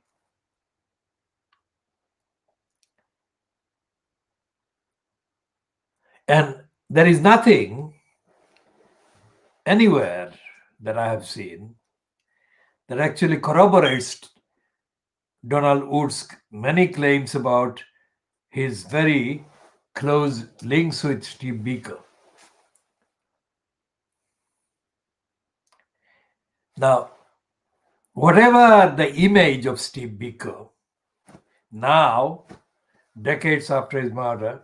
And there is nothing anywhere that I have seen that actually corroborates Donald Woods' many claims about his very close links with Steve Biko. Now, whatever the image of Steve Biko, now, decades after his murder,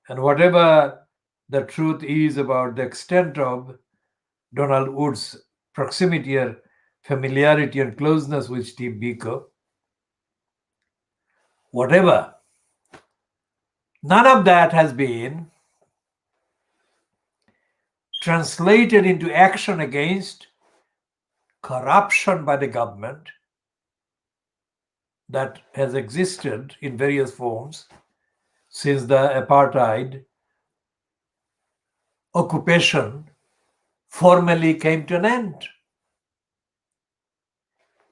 and whatever the truth is about the extent of Donald Woods' proximity or familiarity and closeness with Steve Biko, whatever, none of that has been translated into action against corruption by the government that has existed in various forms since the apartheid occupation formally came to an end.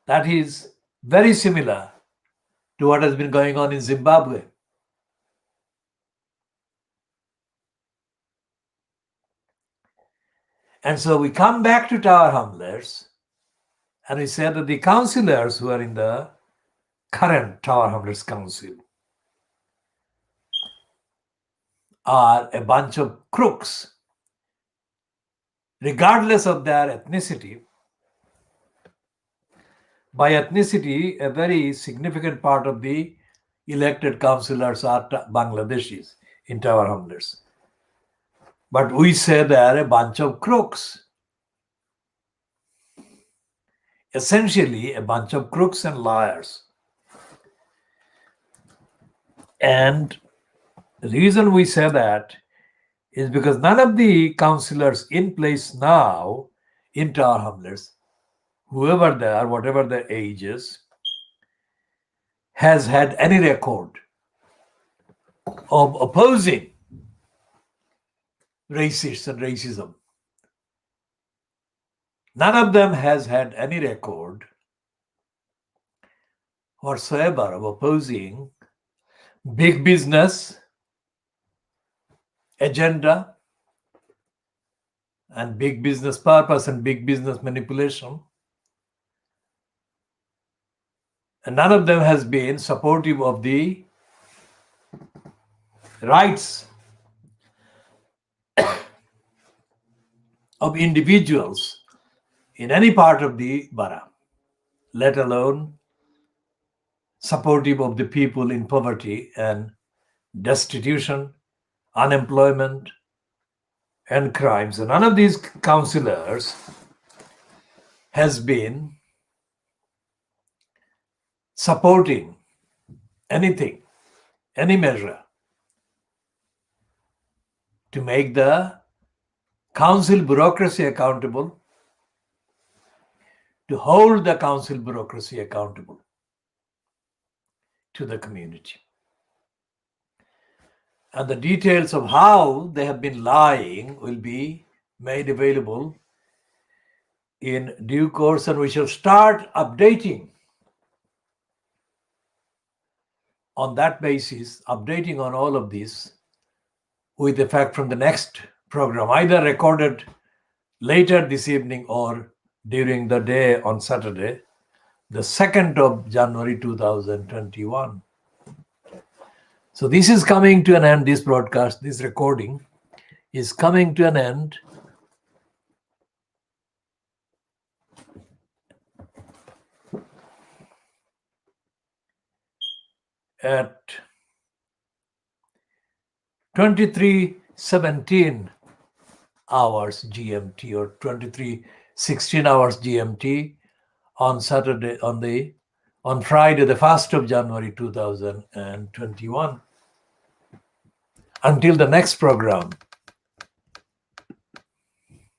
That is very similar to what has been going on in Zimbabwe. And so we come back to Tower Hamlets and we say that the councillors who are in the current Tower Hamlets Council are a bunch of crooks, regardless of their ethnicity. By ethnicity, a very significant part of the elected councillors are Bangladeshis in Tower Hamlets. But we say they are a bunch of crooks. Essentially, a bunch of crooks and liars. And the reason we say that is because none of the councillors in place now in Tower Hamlets, whoever they are, whatever their age is, has had any record of opposing racists and racism. None of them has had any record whatsoever of opposing big business agenda and big business purpose and big business manipulation. And none of them has been supportive of the rights of individuals in any part of the borough, let alone supportive of the people in poverty and destitution, unemployment, and crimes. And none of these councillors has been supporting anything, any measure to make the council bureaucracy accountable, to hold the council bureaucracy accountable to the community. And the details of how they have been lying will be made available in due course, and we shall start updating on that basis, updating on all of this with effect from the next program, either recorded later this evening or during the day on Saturday, the 2nd of January 2021. So this is coming to an end, this broadcast, this recording is coming to an end at 23:17 hours GMT or 23:16 hours GMT on Saturday, on Friday, the 1st of January 2021. Until the next program,